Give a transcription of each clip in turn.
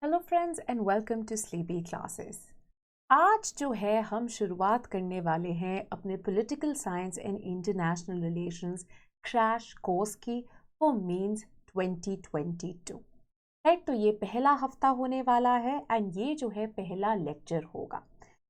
Hello friends and welcome to sleepy classes. आज जो है हम शुरुआत करने वाले हैं अपने political science and international relations crash course की फॉर मेंस 2022। राइट, तो ये पहला हफ्ता होने वाला है एंड ये जो है पहला लेक्चर होगा।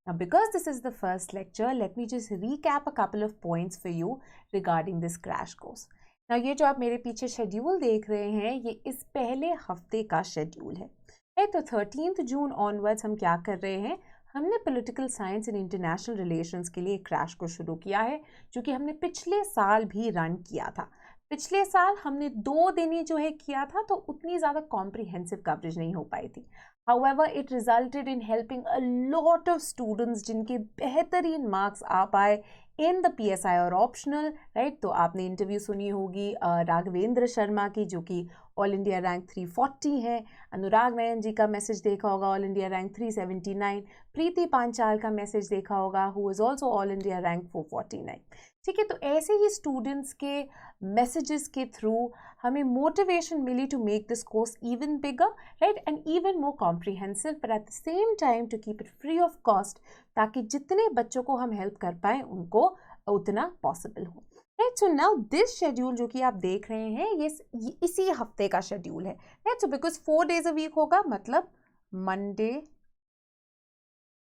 Now, because this is the first lecture, let me just recap a couple of points for you regarding this crash course. Now, ये जो आप मेरे पीछे शेड्यूल देख रहे हैं, ये इस पहले हफ्ते का शेड्यूल है। तो 13 जून ऑनवर्ड्स हम क्या कर रहे हैं, हमने political science and international relations के लिए क्रैश को शुरू किया है, जो कि हमने पिछले साल भी रन किया था। पिछले साल हमने 2 दिन ही जो है किया था, तो उतनी ज़्यादा कॉम्प्रिहेंसिव कवरेज नहीं हो पाई थी। However, it resulted in helping a lot of students जिनके बेहतरीन मार्क्स आ पाए इन द PSI और ऑप्शनल। राइट, तो आपने इंटरव्यू सुनी होगी राघवेंद्र शर्मा की, जो कि ऑल इंडिया रैंक 340 है। अनुराग नयन जी का मैसेज देखा होगा, all India rank 379। Preeti Panchal का मैसेज देखा होगा, who is also all India rank 449। ठीक है, तो ऐसे ही स्टूडेंट्स के मैसेजेस के थ्रू हमें मोटिवेशन मिली to make this course even bigger, right, and even more comprehensive, but at the same time to keep it free of cost, ताकि जितने बच्चों को हम हेल्प कर पाएँ उनको उतना पॉसिबल हो। Right, so now this schedule जो कि आप देख रहे हैं, ये इसी हफ्ते का शेड्यूल है। Right, so because 4 days a week होगा, मतलब मंडे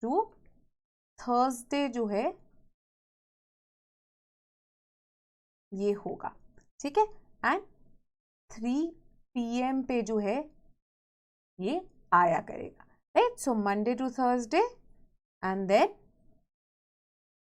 टू थर्सडे जो है ये होगा। ठीक है, एंड 3 PM पे जो है ये आया करेगा। Right, so Monday to Thursday and then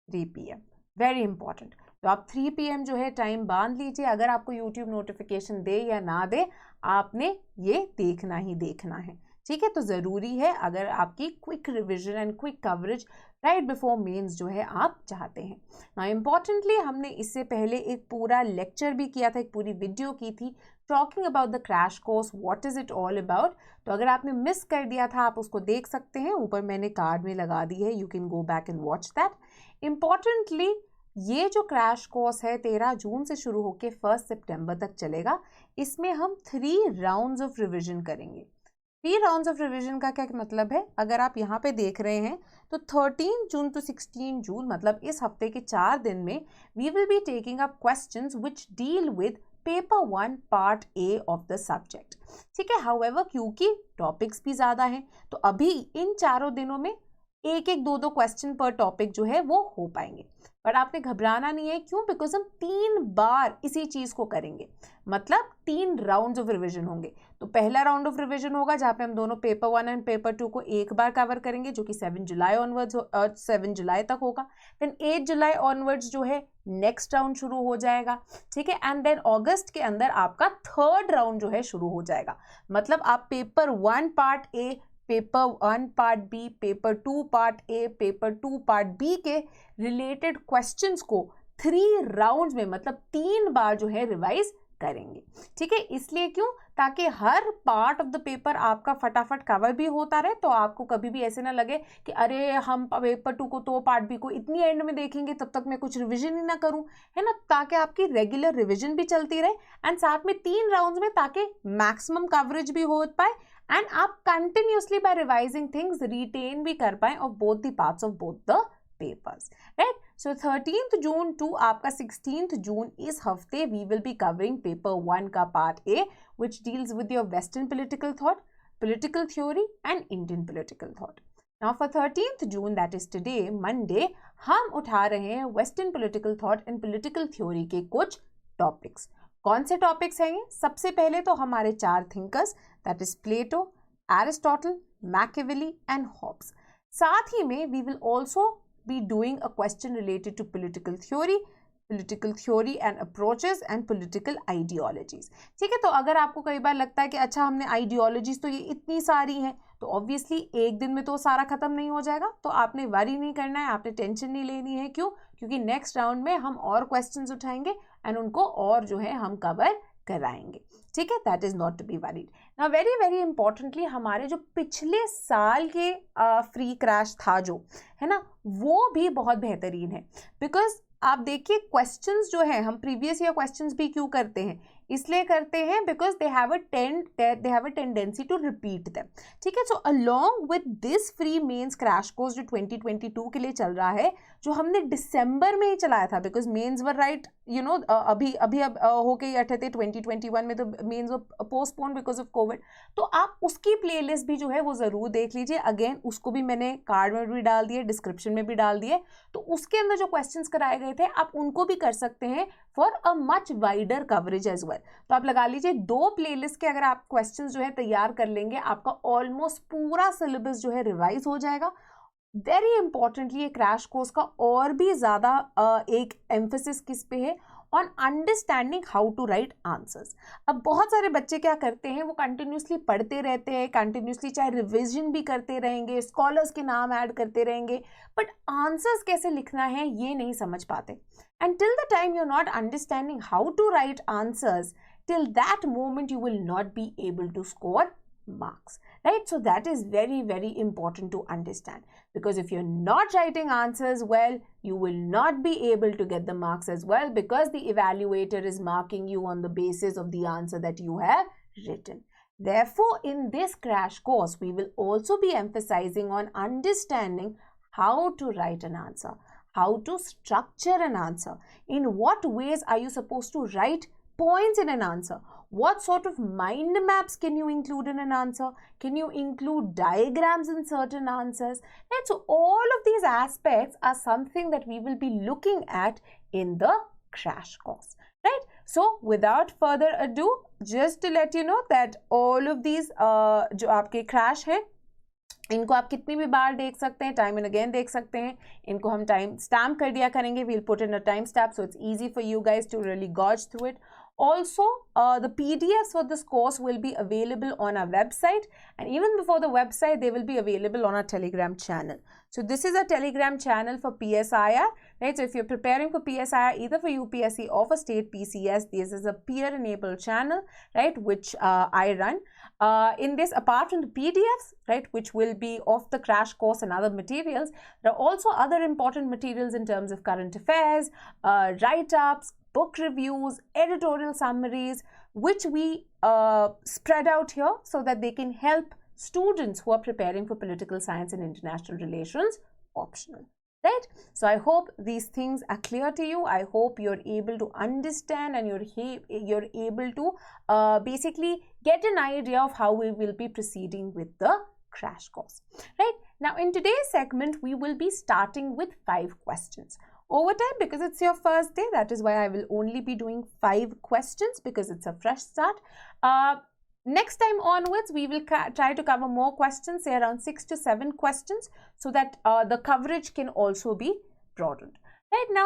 3 PM, very important. तो आप 3 PM जो है टाइम बांध लीजिए। अगर आपको YouTube नोटिफिकेशन दे या ना दे, आपने ये देखना ही देखना है। ठीक है, तो ज़रूरी है अगर आपकी quick revision and quick coverage right before mains जो है आप चाहते हैं। ना इम्पॉर्टेंटली हमने इससे पहले एक पूरा लेक्चर भी किया था, एक पूरी वीडियो की थी talking about the crash course, what is it all about. तो अगर आपने मिस कर दिया था, आप उसको देख सकते हैं, ऊपर मैंने कार्ड में लगा दी है, you can go back and watch that. Importantly ये जो क्रैश कोर्स है 13 जून से शुरू होकर 1 सितंबर तक चलेगा। इसमें हम 3 राउंड्स ऑफ रिविजन करेंगे। 3 राउंड्स ऑफ रिविजन का क्या मतलब है, अगर आप यहाँ पे देख रहे हैं तो 13 जून टू 16 जून, मतलब इस हफ्ते के 4 दिन में we will be taking up questions which deal with paper 1 part A of the subject. ठीक है, हाउएवर क्योंकि टॉपिक्स भी ज़्यादा हैं, तो अभी इन 4 दिनों में 1-1, 2-2 क्वेश्चन पर टॉपिक जो है वो हो पाएंगे। पर आपने घबराना नहीं है, क्यों? बिकॉज हम 3 बार इसी चीज़ को करेंगे, मतलब 3 राउंड्स ऑफ रिविजन होंगे। तो पहला राउंड ऑफ रिविजन होगा जहाँ पे हम दोनों पेपर 1 एंड पेपर 2 को एक बार कवर करेंगे, जो कि 7 जुलाई ऑनवर्ड्स 7 जुलाई तक होगा। देन 8 जुलाई ऑनवर्ड्स जो है नेक्स्ट राउंड शुरू हो जाएगा। ठीक है, एंड देन अगस्त के अंदर आपका 3rd राउंड जो है शुरू हो जाएगा। मतलब आप paper 1 part A, paper 1 part B, paper 2 part A, paper 2 part B के रिलेटेड क्वेश्चंस को 3 राउंड्स में, मतलब 3 बार जो है रिवाइज करेंगे। ठीक है, इसलिए क्यों? ताकि हर पार्ट ऑफ द पेपर आपका फटाफट कवर भी होता रहे, तो आपको कभी भी ऐसे ना लगे कि अरे हम पेपर 2 को तो पार्ट B को इतनी एंड में देखेंगे, तब तक मैं कुछ रिविजन ही ना करूं, है ना। ताकि आपकी रेगुलर रिविजन भी चलती रहे एंड साथ में 3 राउंड्स में, ताकि मैक्सिमम कवरेज भी हो पाए एंड आप continuously by revising things retain भी कर पाए of both the parts of both the papers. Right, so 13th June to आपका 16th जून, इस हफ्ते we will be covering paper 1 का part A, which deals with your Western political thought, political theory and Indian political thought. Now for 13th June, that is today, Monday, हम उठा रहे हैं Western political thought and political theory के कुछ topics. कौन से topics हैं ये? सबसे पहले तो हमारे 4 thinkers, that is Plato, Aristotle, Machiavelli and Hobbes. साथ ही में we will also be doing a question related to political theory and approaches and political ideologies. ठीक है, तो अगर आपको कई बार लगता है कि अच्छा हमने आइडियोलॉजीज तो ये इतनी सारी हैं, तो ऑब्वियसली एक दिन में तो सारा खत्म नहीं हो जाएगा, तो आपने वरी नहीं करना है, आपने टेंशन नहीं लेनी है। क्यों? क्योंकि नेक्स्ट राउंड में हम और क्वेश्चंस उठाएंगे एंड उनको और जो है हम कवर कराएंगे। ठीक है, that is not to be worried. Now very very importantly, हमारे जो पिछले साल के फ्री क्रैश था जो है ना, वो भी बहुत बेहतरीन है। बिकॉज आप देखिए क्वेश्चंस जो है, हम प्रीवियस ईयर क्वेश्चंस भी क्यों करते हैं, इसलिए करते हैं because they have a tendency to repeat them, ठीक है। So along with this free mains crash course जो 2022 के लिए चल रहा है, जो हमने दिसंबर में ही चलाया था, because mains were right you know अभी हो के अटे थे 2021 में, तो mains were postpone because of Covid. तो आप उसकी प्लेलिस्ट भी जो है वो ज़रूर देख लीजिए। अगेन उसको भी मैंने कार्ड में भी डाल दिए, डिस्क्रिप्शन में भी डाल दिए, तो उसके अंदर जो क्वेश्चंस कराए गए थे आप उनको भी कर सकते हैं for a much wider coverage as well. तो आप लगा लीजिए 2 प्लेलिस्ट के अगर आप क्वेश्चंस जो है तैयार कर लेंगे, आपका ऑलमोस्ट पूरा सिलेबस जो है रिवाइज हो जाएगा। वेरी इंपॉर्टेंटली ये क्रैश कोर्स का और भी ज़्यादा एक एम्फेसिस किस पे है, on understanding how to write answers. अब बहुत सारे बच्चे क्या करते हैं, वो कंटिन्यूसली पढ़ते रहते हैं, कंटिन्यूसली चाहे रिविजन भी करते रहेंगे, स्कॉलर्स के नाम ऐड करते रहेंगे, बट आंसर्स कैसे लिखना है ये नहीं समझ पाते। And till the time you are not understanding how to write answers, till that moment you will not be able to score marks, right? So that is very, very important to understand, because if you're not writing answers well, you will not be able to get the marks as well, because the evaluator is marking you on the basis of the answer that you have written. Therefore, in this crash course, we will also be emphasizing on understanding how to write an answer, how to structure an answer, in what ways are you supposed to write points in an answer, what sort of mind maps can you include in an answer, can you include diagrams in certain answers, right? So all of these aspects are something that we will be looking at in the crash course, right? So without further ado, just to let you know that all of these जो आपके crash है, इनको आप कितनी भी बार देख सकते हैं, टाइम एंड अगेन देख सकते हैं। इनको हम टाइम स्टैम्प कर दिया करेंगे, we'll put in a time stamp, so it's easy for you guys to really gauge through it. Also, the PDFs for this course will be available on our website, and even before the website, they will be available on our Telegram channel. So this is a Telegram channel for PSIR, right? So if you're preparing for PSIR, either for UPSC or for state PCS, this is a peer-enabled channel, right, which I run. In this, apart from the PDFs, right, which will be of the crash course and other materials, there are also other important materials in terms of current affairs, write-ups, book reviews, editorial summaries, which we spread out here so that they can help students who are preparing for political science and international relations optional, right? So I hope these things are clear to you. I hope you're able to understand and you're able to basically get an idea of how we will be proceeding with the crash course, right? Now in today's segment, we will be starting with 5 questions. Over time, because it's your first day, that is why I will only be doing 5 questions, because it's a fresh start. Next time onwards, we will try to cover more questions, say around 6 to 7 questions, so that the coverage can also be broadened. Right now,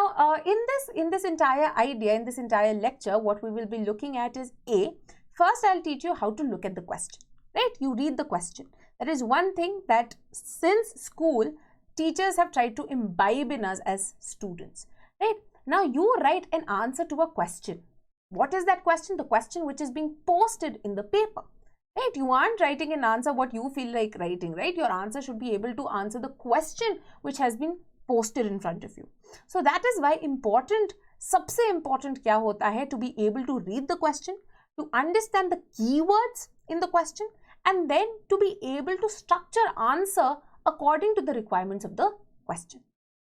in this entire idea, in this entire lecture, what we will be looking at is first I'll teach you how to look at the question. Right? You read the question. That is one thing that since school, teachers have tried to imbibe in us as students, right? Now you write an answer to a question. What is that question? The question which is being posted in the paper, right? You aren't writing an answer what you feel like writing, right? Your answer should be able to answer the question which has been posted in front of you. So that is why सबसे important क्या होता है, to be able to read the question, to understand the keywords in the question, and then to be able to structure answer according to the requirements of the question,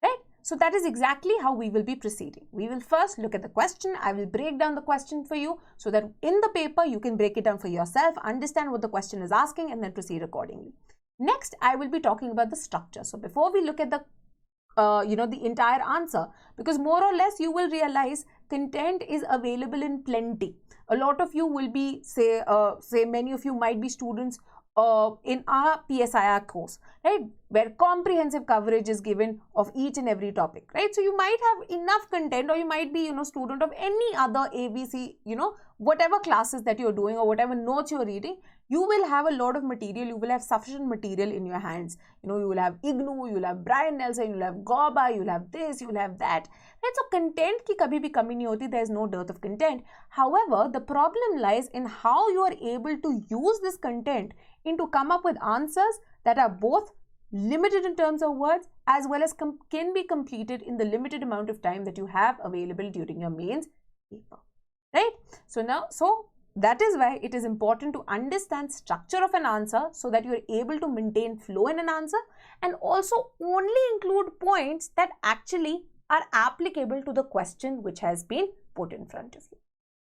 right? So that is exactly how we will be proceeding. We will first look at the question. I will break down the question for you so that in the paper you can break it down for yourself, understand what the question is asking, and then proceed accordingly. Next, I will be talking about the structure. So before we look at the the entire answer, because more or less you will realize content is available in plenty. A lot of you will be say many of you might be students in our PSIR course, right, where comprehensive coverage is given of each and every topic, right? So you might have enough content, or you might be student of any other ABC, whatever classes that you're doing or whatever notes you're reading, you will have a lot of material. You will have sufficient material in your hands. You will have IGNOU, you will have Brian Nelson, you will have GOBA, you will have this, you will have that, right? So content ki kabhi bhi kami nahi hoti. There is no dearth of content. However, the problem lies in how you are able to use this content to come up with answers that are both limited in terms of words as well as can be completed in the limited amount of time that you have available during your mains paper, right? So that is why it is important to understand structure of an answer so that you are able to maintain flow in an answer, and also only include points that actually are applicable to the question which has been put in front of you,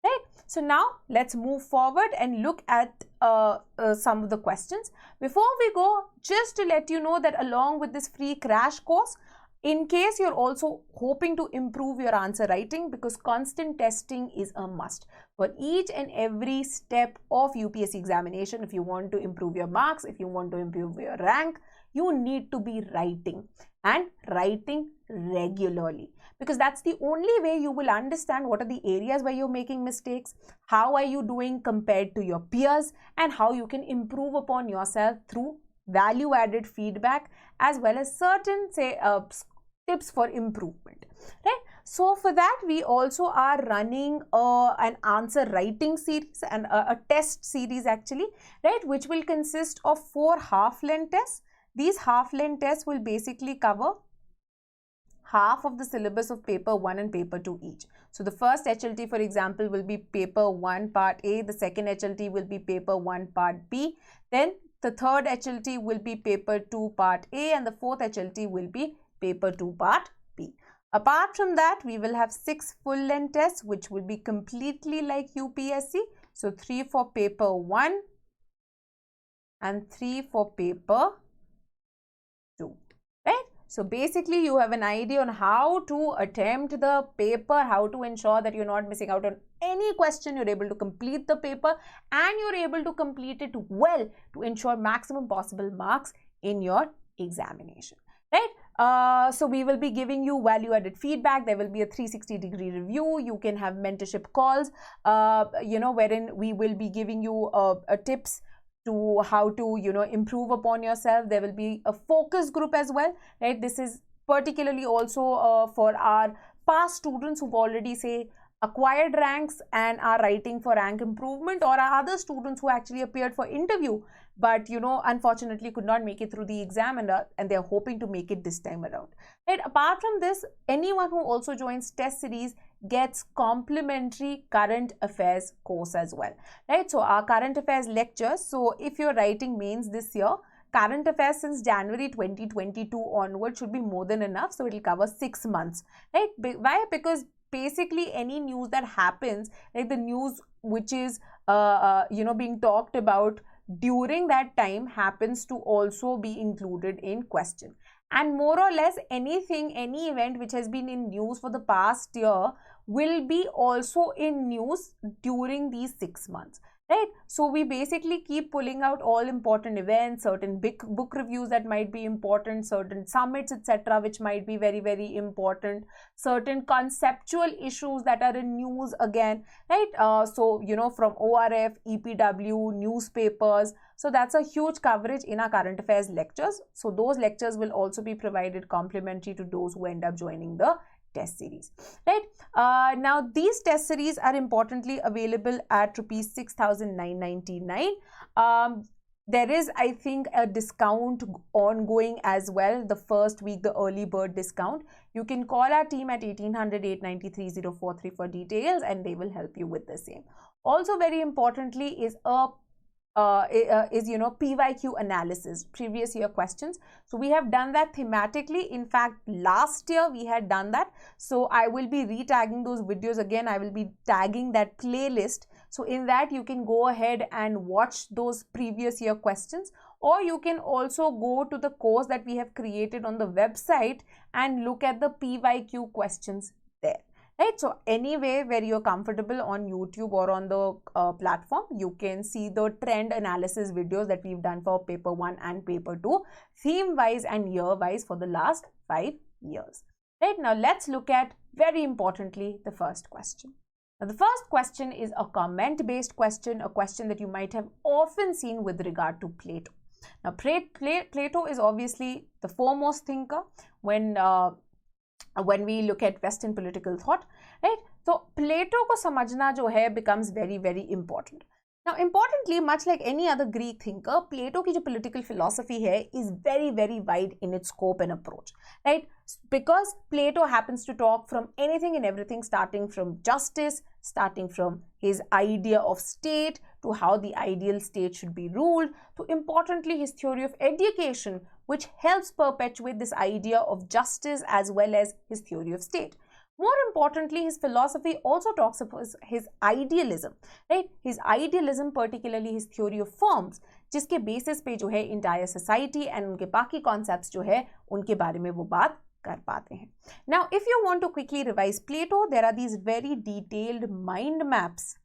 right? So now let's move forward and look at some of the questions. Before we go, just to let you know that along with this free crash course, in case you're also hoping to improve your answer writing, because constant testing is a must for each and every step of UPSC examination. If you want to improve your marks, if you want to improve your rank, you need to be writing, and writing regularly, because that's the only way you will understand what are the areas where you're making mistakes, how are you doing compared to your peers, and how you can improve upon yourself through value added feedback, as well as certain tips for improvement, right? So for that, we also are running an answer writing series and a test series actually, right, which will consist of 4 half-length tests. These half-length tests will basically cover half of the syllabus of paper 1 and paper 2 each. So the first HLT, for example, will be paper 1 part A, the second HLT will be paper 1 part B, then the third HLT will be paper 2 part A, and the fourth HLT will be paper 2 part B. Apart from that, we will have 6 full-length tests which will be completely like UPSC. So 3 for paper 1 and 3 for paper 2, right? So basically you have an idea on how to attempt the paper, how to ensure that you're not missing out on any question, you're able to complete the paper and you're able to complete it well to ensure maximum possible marks in your examination, right? So we will be giving you value-added feedback. There will be a 360-degree review. You can have mentorship calls, wherein we will be giving you tips to how to, improve upon yourself. There will be a focus group as well, right? This is particularly also for our past students who've already, say, acquired ranks and are writing for rank improvement, or are other students who actually appeared for interview but unfortunately could not make it through the exam, and they're hoping to make it this time around, right? Apart from this, anyone who also joins test series gets complimentary current affairs course as well, right? So our current affairs lectures, so if you're writing mains this year, current affairs since January 2022 onward should be more than enough. So it will cover 6 months, right? Why? Because basically any news that happens, like the news which is being talked about during that time, happens to also be included in question. And more or less any event which has been in news for the past year will be also in news during these 6 months, right? So we basically keep pulling out all important events, certain big book reviews that might be important, certain summits, etc., which might be very, very important, certain conceptual issues that are in news again, right? So, from ORF, EPW, newspapers. So that's a huge coverage in our current affairs lectures. So those lectures will also be provided complimentary to those who end up joining the test series, right? Now these test series are importantly available at rupees 6,999. There is, I think, a discount ongoing as well, the first week, the early bird discount. You can call our team at 1800-893-043 for details and they will help you with the same. Also very importantly is PYQ analysis, previous year questions. So we have done that thematically. In fact, last year we had done that. So I will be re-tagging those videos again. I will be tagging that playlist. So in that you can go ahead and watch those previous year questions, or you can also go to the course that we have created on the website and look at the PYQ questions there. Right? So anyway, where you're comfortable on YouTube or on the platform, you can see the trend analysis videos that we've done for paper 1 and paper 2, theme wise and year wise for the last 5 years. Right? Now let's look at, very importantly, the first question. Now the first question is a comment based question, a question that you might have often seen with regard to Plato. Now Plato is obviously the foremost thinker when we look at Western political thought, right? So Plato को समझना जो है becomes very, very important. Now, importantly, much like any other Greek thinker, Plato की जो political philosophy है is very, very wide in its scope and approach, right? Because Plato happens to talk from anything and everything, starting from justice, starting from his idea of state, to how the ideal state should be ruled, to importantly his theory of education, which helps perpetuate this idea of justice as well as his theory of state. More importantly, his philosophy also talks about his idealism, right? His idealism, particularly his theory of forms, जिसके basis पे जो है entire society and उनके बाकी concepts जो है उनके बारे में वो बात कर पाते हैं. Now, if you want to quickly revise Plato, there are these very detailed mind maps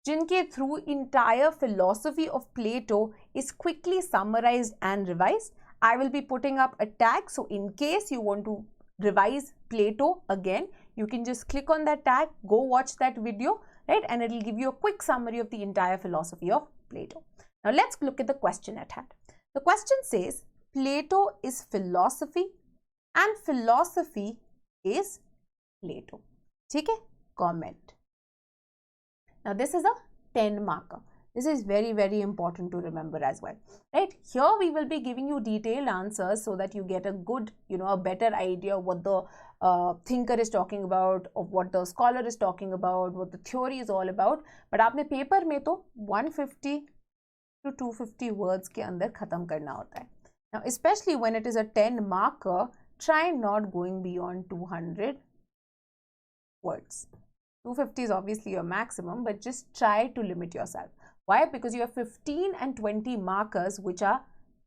जिनके through entire philosophy of Plato is quickly summarized and revised. I will be putting up a tag, so in case you want to revise Plato again, you can just click on that tag, go watch that video, right? And it will give you a quick summary of the entire philosophy of Plato. Now let's look at the question at hand. The question says, Plato is philosophy and philosophy is Plato. Okay? Comment. Now this is a 10 marker. This is very, very important to remember as well, right? Here we will be giving you detailed answers so that you get a good, a better idea of what the thinker is talking about, of what the scholar is talking about, what the theory is all about. But आपने paper में तो 150 to 250 words के अंदर खत्म करना होता है. Now, especially when it is a 10 marker, try not going beyond 200 words. 250 is obviously your maximum, but just try to limit yourself. Why? Because you have 15 and 20 markers, which are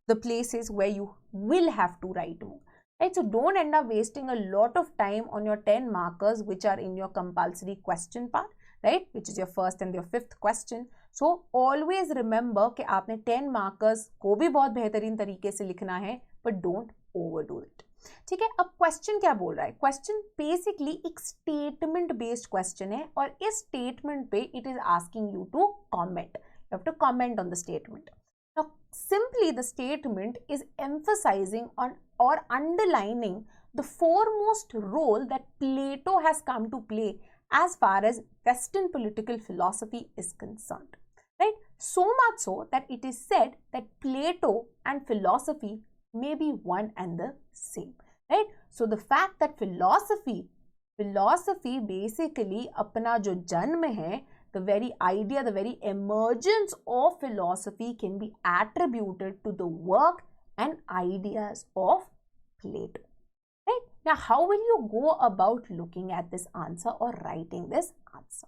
the places where you will have to write more. Right? So don't end up wasting a lot of time on your 10 markers, which are in your compulsory question part, right? Which is your first and your fifth question. So always remember कि आपने 10 markers को भी बहुत बेहतरीन तरीके से लिखना है, but don't overdo it. ठीक है, अब क्वेश्चन क्या बोल रहा है? क्वेश्चन बेसिकली एक स्टेटमेंट बेस्ड क्वेश्चन है और इस स्टेटमेंट पे it is asking you to comment. You have to comment on the statement. Now, simply the statement is emphasizing on or underlining the foremost role that Plato has come to play as far as Western political philosophy is concerned. Right? So much so that it is said that Plato and philosophy may be one and the same. Right? So the fact that philosophy basically अपना जो जन्म है, the very idea, the very emergence of philosophy can be attributed to the work and ideas of Plato. Right? Now, how will you go about looking at this answer or writing this answer?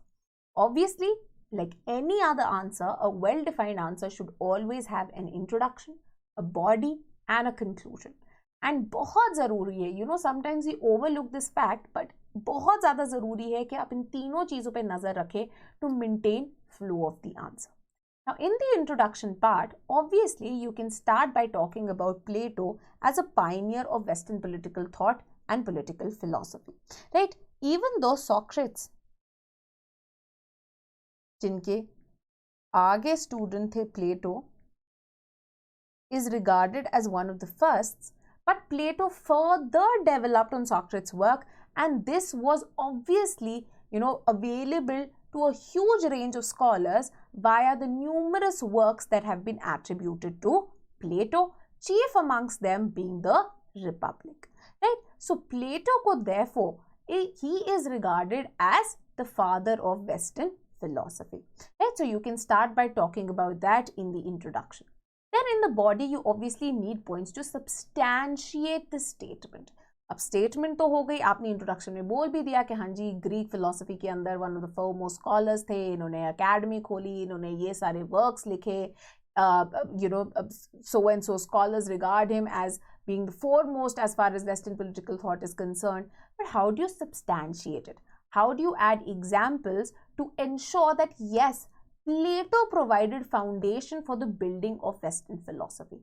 Obviously, like any other answer, a well-defined answer should always have an introduction, a body, and a conclusion. And बहुत ज़रूरी है, sometimes we overlook this fact, but बहुत ज़्यादा ज़रूरी है कि आप इन तीनों चीज़ों पे नज़र रखें to maintain flow of the answer. Now, in the introduction part, obviously, you can start by talking about Plato as a pioneer of Western political thought and political philosophy. Right? Even though Socrates, जिनके आगे student थे Plato, is regarded as one of the firsts, but Plato further developed on Socrates' work, and this was obviously, available to a huge range of scholars via the numerous works that have been attributed to Plato, chief amongst them being the Republic. Right? So Plato ko therefore, he is regarded as the father of Western philosophy. Right? So you can start by talking about that in the introduction. Then in the body, you obviously need points to substantiate the statement. अब statement तो हो गई, आपने introduction में बोल भी दिया कि हाँ जी ग्रीक फिलोसफी के अंदर one of the foremost scholars थे, इन्होंने अकेडमी खोली, इन्होंने ये सारे वर्क्स लिखे, so and so scholars regard him as being the foremost as far as Western political thought is concerned. But how do you substantiate it? How do you add examples to ensure that yes, Plato provided foundation for the building of Western philosophy?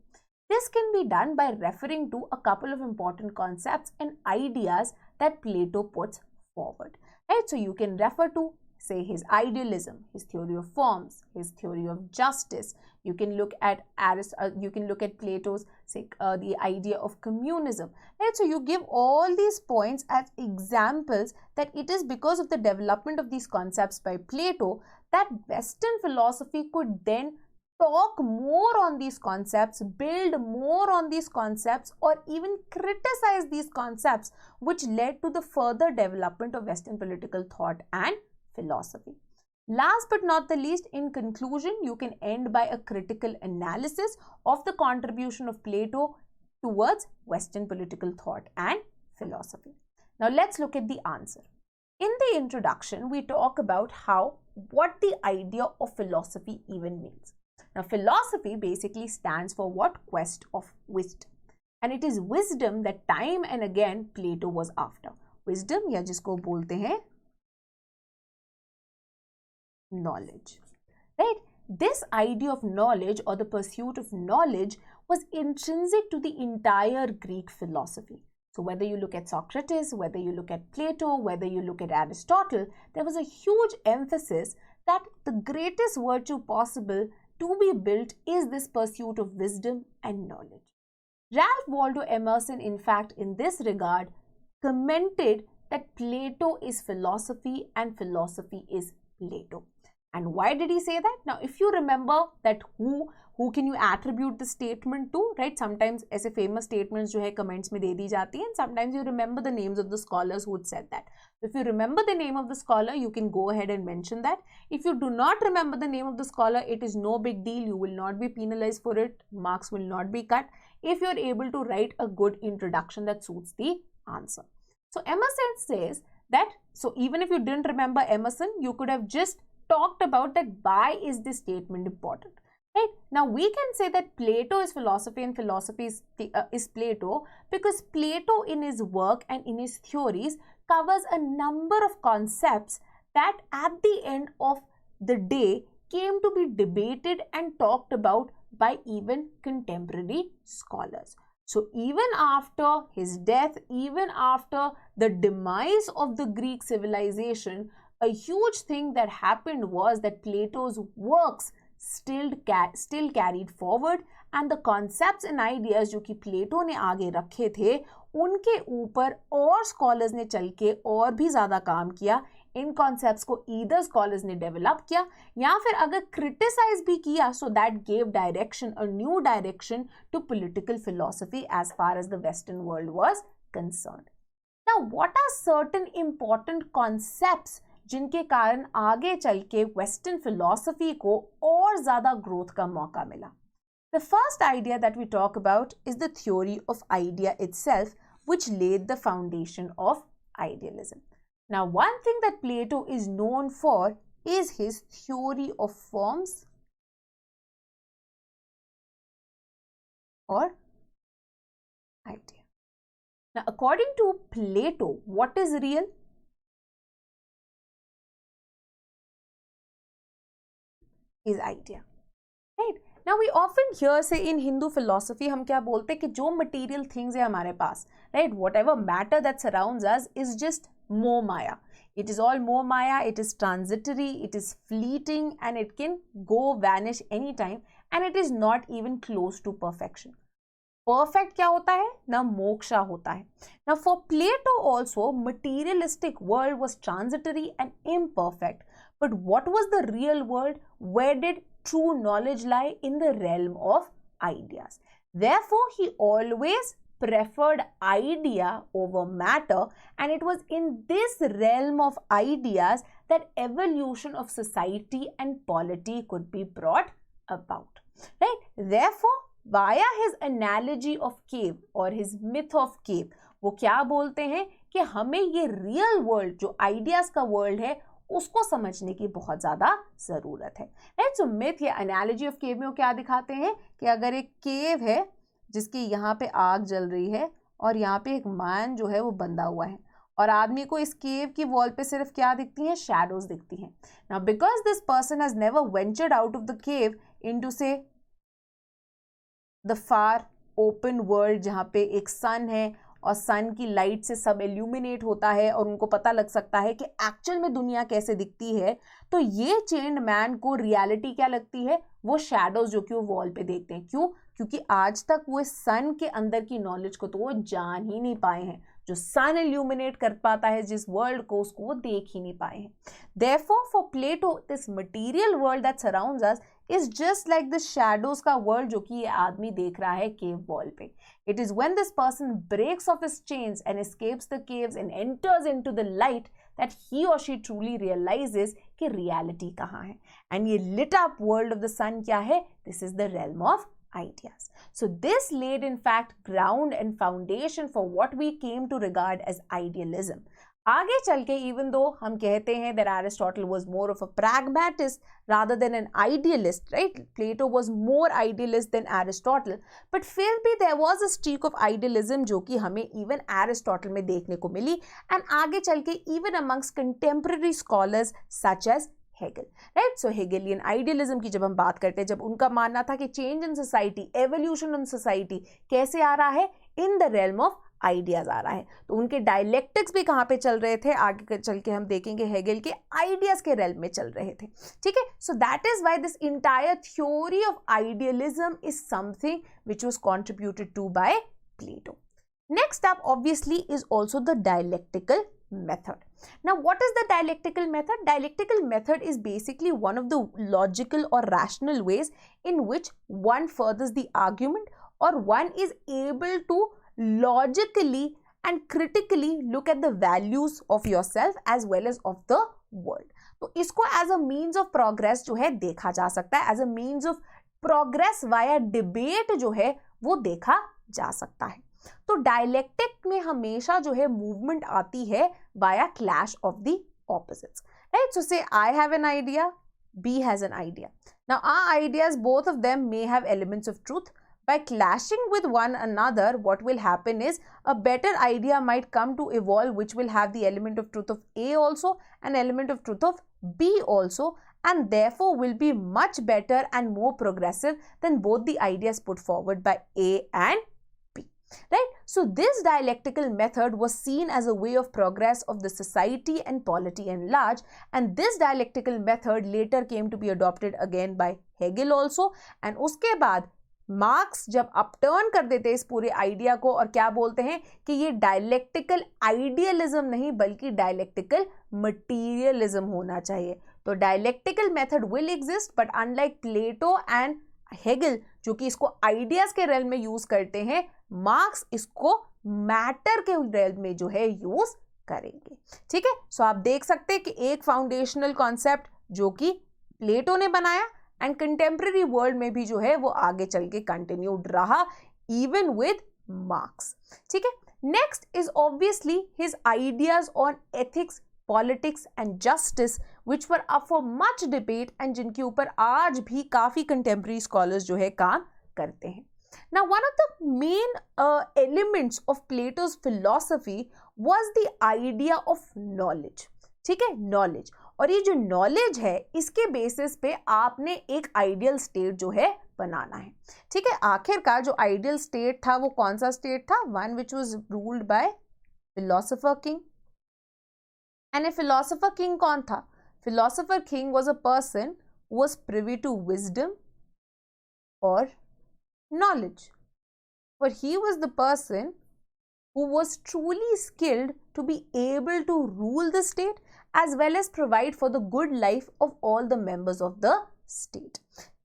This can be done by referring to a couple of important concepts and ideas that Plato puts forward. Right? So you can refer to, say, his idealism, his theory of forms, his theory of justice. You can look at Plato's, say, the idea of communism. Right? So you give all these points as examples that it is because of the development of these concepts by Plato that Western philosophy could then talk more on these concepts, build more on these concepts, or even criticize these concepts, which led to the further development of Western political thought and philosophy. Last but not the least, in conclusion, you can end by a critical analysis of the contribution of Plato towards Western political thought and philosophy. Now let's look at the answer. In the introduction, we talk about what the idea of philosophy even means. Now, philosophy basically stands for what? Quest of wisdom. And it is wisdom that time and again Plato was after. Wisdom, या जिसको बोलते हैं knowledge. Right? This idea of knowledge or the pursuit of knowledge was intrinsic to the entire Greek philosophy. So whether you look at Socrates, whether you look at Plato, whether you look at Aristotle, there was a huge emphasis that the greatest virtue possible to be built is this pursuit of wisdom and knowledge. Ralph Waldo Emerson, in fact, in this regard, commented that Plato is philosophy and philosophy is Plato. And why did he say that? Now, if you remember that who can you attribute the statement to, right? Sometimes ऐसे famous statements जो है comments में दे दी जाती हैं, and sometimes you remember the names of the scholars who had said that. If you remember the name of the scholar, you can go ahead and mention that. If you do not remember the name of the scholar, it is no big deal. You will not be penalized for it. Marks will not be cut if you are able to write a good introduction that suits the answer. So Emerson says that, so even if you didn't remember Emerson, you could have just talked about that why is this statement important. Right? Now we can say that Plato is philosophy and philosophy is Plato because Plato in his work and in his theories covers a number of concepts that at the end of the day came to be debated and talked about by even contemporary scholars. So even after his death, even after the demise of the Greek civilization, a huge thing that happened was that Plato's works still carried forward, and the concepts and ideas जो कि प्लेटो ने आगे रखे थे उनके ऊपर और scholars ने चल के और भी ज़्यादा काम किया. इन कॉन्सेप्ट्स को ईदर स्कॉलर्स ने डेवलप किया या फिर अगर क्रिटिसाइज भी किया, so that gave direction, a new direction to political philosophy as far as the western world was concerned. Now what are certain important concepts जिनके कारण आगे चल के वेस्टर्न फिलॉसफी को और ज़्यादा ग्रोथ का मौका मिला? The first idea that we talk about is the theory of idea itself, which laid the foundation of idealism. Now, one thing that Plato is known for is his theory of forms or idea. Now, according to Plato, what is real? Is idea, right? Now we often hear say in Hindu philosophy हम क्या बोलते हैं कि जो material things है हमारे पास, right? Whatever matter that surrounds us is just moh maya. It is all moh maya. It is transitory. It is fleeting, and it can go vanish anytime. And it is not even close to perfection. Perfect क्या होता है ना? मोक्षा होता है. Now for Plato also, materialistic world was transitory and imperfect. But what was the real world? Where did true knowledge lie? In the realm of ideas. Therefore, he always preferred idea over matter, and it was in this realm of ideas that evolution of society and polity could be brought about. Right? Therefore, via his analogy of cave or his myth of cave, वो क्या बोलते हैं कि हमें ये real world जो ideas का world है उसको समझने की बहुत ज़्यादा ज़रूरत है. राइट? सो मिथ या एनालॉजी ऑफ केव में वो क्या दिखाते हैं कि अगर एक केव है जिसकी यहाँ पे आग जल रही है और यहाँ पे एक मैन जो है वो बंधा हुआ है और आदमी को इस केव की वॉल पे सिर्फ क्या दिखती हैं? शैडोज दिखती हैं. Now because this person has never ventured out of the cave into से द फार ओपन वर्ल्ड जहाँ पे एक सन है और सन की लाइट से सब इल्यूमिनेट होता है और उनको पता लग सकता है कि एक्चुअल में दुनिया कैसे दिखती है, तो ये चेन्ड मैन को रियलिटी क्या लगती है? वो शैडोज जो कि वो वॉल पे देखते हैं. क्यों? क्योंकि आज तक वो सन के अंदर की नॉलेज को तो वो जान ही नहीं पाए हैं. जो सन इल्यूमिनेट कर पाता है जिस वर्ल्ड को, उसको वो देख ही नहीं पाए हैं. Therefore for Plato this material world that surrounds us is just like the shadows का world जो कि ये आदमी देख रहा है cave wall पे. It is when this person breaks off his chains and escapes the caves and enters into the light that he or she truly realizes कि reality कहाँ है. And ये lit up world of the sun क्या है? This is the realm of ideas. So this laid in fact ground and foundation for what we came to regard as idealism. आगे चल के even though हम कहते हैं that Aristotle was more of a pragmatist rather than an idealist, right? Plato was more idealist than Aristotle, but फिर भी there was a streak of idealism जो कि हमें even Aristotle में देखने को मिली, and आगे चल के even amongst contemporary scholars such as Hegel, right? So Hegelian idealism की जब हम बात करते हैं, जब उनका मानना था कि change in society, evolution in society कैसे आ रहा है? In the realm of ideas आ रहा है. तो उनके डायलेक्टिक्स भी कहाँ पे चल रहे थे? आगे चल के हम देखेंगे हेगेल के आइडियाज के रेल्म में चल रहे थे. ठीक है. So that is why this entire theory of idealism is something which was contributed to by Plato. Next up obviously is also the dialectical method. Now what is the dialectical method? Dialectical method is basically one of the logical or rational ways in which one furthers the argument or one is able to logically and critically look at the values of yourself as well as of the world. तो इसको as a means of progress जो है देखा जा सकता है, as a means of progress via debate जो है वो देखा जा सकता है. तो डायलेक्टिक में हमेशा जो है मूवमेंट आती है via clash of the opposites, right? So say I have an idea, B has an idea. Now our ideas, both of them may have elements of truth. By clashing with one another, what will happen is a better idea might come to evolve which will have the element of truth of A also, an element of truth of B also, and therefore will be much better and more progressive than both the ideas put forward by A and B. Right? So this dialectical method was seen as a way of progress of the society and polity at large, and this dialectical method later came to be adopted again by Hegel also, and उसके बाद marks जब upturn कर देते इस पूरे idea को और क्या बोलते हैं कि ये डायलेक्टिकल आइडियलिज्म नहीं बल्कि डायलेक्टिकल मटीरियलिज्म होना चाहिए. तो dialectical method will exist, but unlike Plato and Hegel जो कि इसको आइडियाज के रेल में यूज करते हैं, मार्क्स इसको मैटर के रेल में जो है यूज करेंगे. ठीक है. सो आप देख सकते हैं कि एक फाउंडेशनल कॉन्सेप्ट जो कि प्लेटो ने बनाया एंड कंटेम्प्रेरी वर्ल्ड में भी जो है वो आगे चल के कंटिन्यूड रहा इवन विद मार्क्स. ठीक है. Next is obviously his ideas on ethics, politics and justice which were up for much debate and जिनके ऊपर आज भी काफी कंटेम्प्रेरी स्कॉलर्स जो है काम करते हैं. Now one of the main elements of Plato's philosophy was the idea of knowledge. ठीक है. नॉलेज. और ये जो नॉलेज है इसके बेसिस पे आपने एक आइडियल स्टेट जो है बनाना है. ठीक है. आखिरकार जो आइडियल स्टेट था वो कौन सा स्टेट था? One which was ruled by philosopher king. And a philosopher king कौन था? Philosopher king was a person who was privy to wisdom और knowledge, for he was the person who was truly skilled to be able to rule the state as well as provide for the good life of all the members of the state.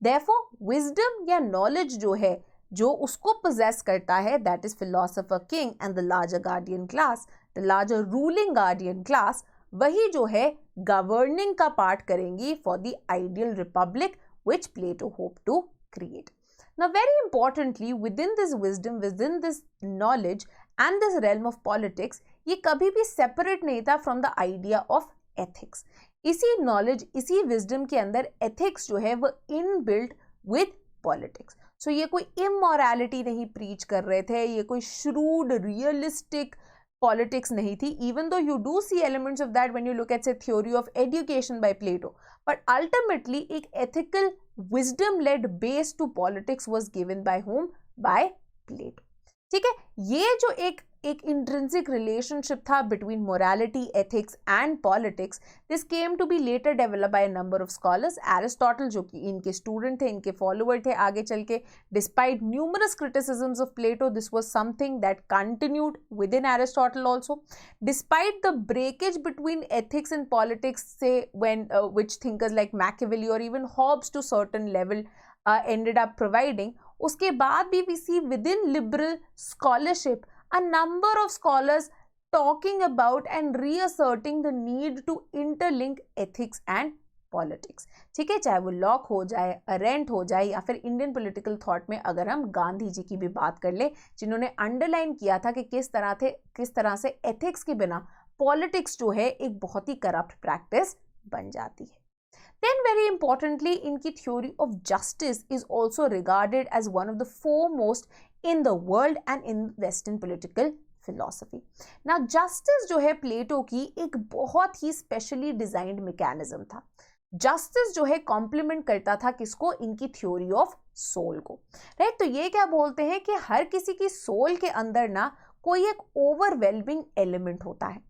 Therefore wisdom या knowledge जो है जो उसको possess करता है, that is philosopher king and the larger guardian class, the larger ruling guardian class, वही जो है governing का part करेंगी for the ideal republic which Plato hoped to create. Now very importantly, within this wisdom, within this knowledge and this realm of politics, ये कभी भी separate नहीं था from the idea of ethics. इसी knowledge, इसी wisdom के अंदर ethics जो है वो inbuilt with politics. So ये कोई immorality नहीं preach कर रहे थे, ये कोई shrewd, realistic politics नहीं थी, even though you do see elements of that when you look at say theory of education by Plato, but ultimately एक ethical wisdom led base to politics was given by whom? By Plato. ठीक है. ये जो एक एक intrinsic relationship था between morality, ethics and politics. This came to be later develop by a number of scholars. Aristotle जो कि इनके स्टूडेंट थे, इनके फॉलोअर थे आगे चल के. Despite numerous criticisms of Plato, this was something that continued with in Aristotle also. Despite the breakage between ethics and politics, say when which thinkers like Machiavelli or even Hobbes to certain level ended up providing, उसके बाद भी we see within liberal scholarship a number of scholars talking about and reasserting the need to interlink ethics and politics. ठीक है, चाहे वो lock हो जाए, aren't हो जाए, या फिर इंडियन पॉलिटिकल थॉट में अगर हम गांधी जी की भी बात कर ले, जिन्होंने अंडरलाइन किया था कि किस तरह से एथिक्स के बिना पॉलिटिक्स जो है एक बहुत ही करप्ट प्रैक्टिस बन जाती है. Then very importantly, इनकी theory of justice is also regarded as one of the foremost in the world and in Western political philosophy. Now justice जो है प्लेटो की एक बहुत ही स्पेशली डिजाइंड मैकेनिज्म था. जस्टिस जो है कॉम्प्लीमेंट करता था किसको? इनकी थ्योरी ऑफ सोल को. राइट, तो ये क्या बोलते हैं कि हर किसी की सोल के अंदर ना कोई एक ओवरवेलमिंग एलिमेंट होता है.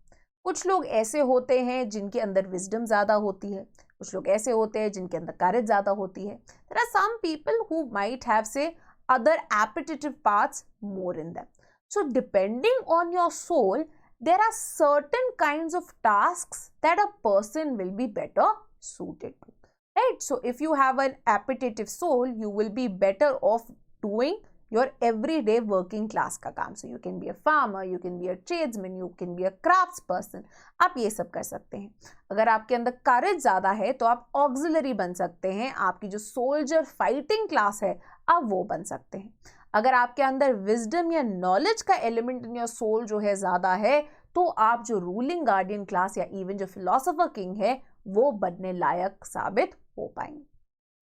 कुछ लोग ऐसे होते हैं जिनके अंदर विजडम ज्यादा होती है, कुछ लोग ऐसे होते हैं जिनके अंदर करेज ज्यादा होती है. There are some people who might have say other appetitive parts more in them. So depending on your soul there are certain kinds of tasks that a person will be better suited to, right? So if you have an appetitive soul, you will be better off doing your everyday working class का काम. So you can be a farmer, you can be a tradesman, you can be a crafts person. आप ये सब कर सकते हैं. अगर आपके अंदर courage ज़्यादा है तो आप auxiliary बन सकते हैं. आपकी जो soldier fighting class है आप वो बन सकते हैं. अगर आपके अंदर विजडम या नॉलेज का एलिमेंट इन योर सोल जो है ज्यादा है तो आप जो रूलिंग गार्डियन क्लास या इवन जो फिलोसोफर किंग है वो बनने लायक साबित हो पाएंगे.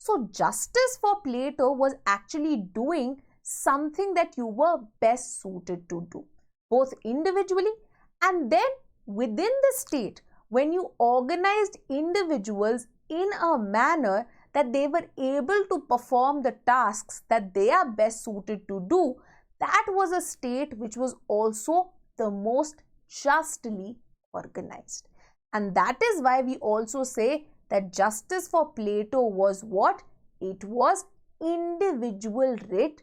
So justice for Plato was actually doing something that you were best suited to do both individually and then within the state when you organized individuals in a manner that they were able to perform the tasks that they are best suited to do. That was a state which was also the most justly organized. And that is why we also say that justice for Plato was what? It was individual writ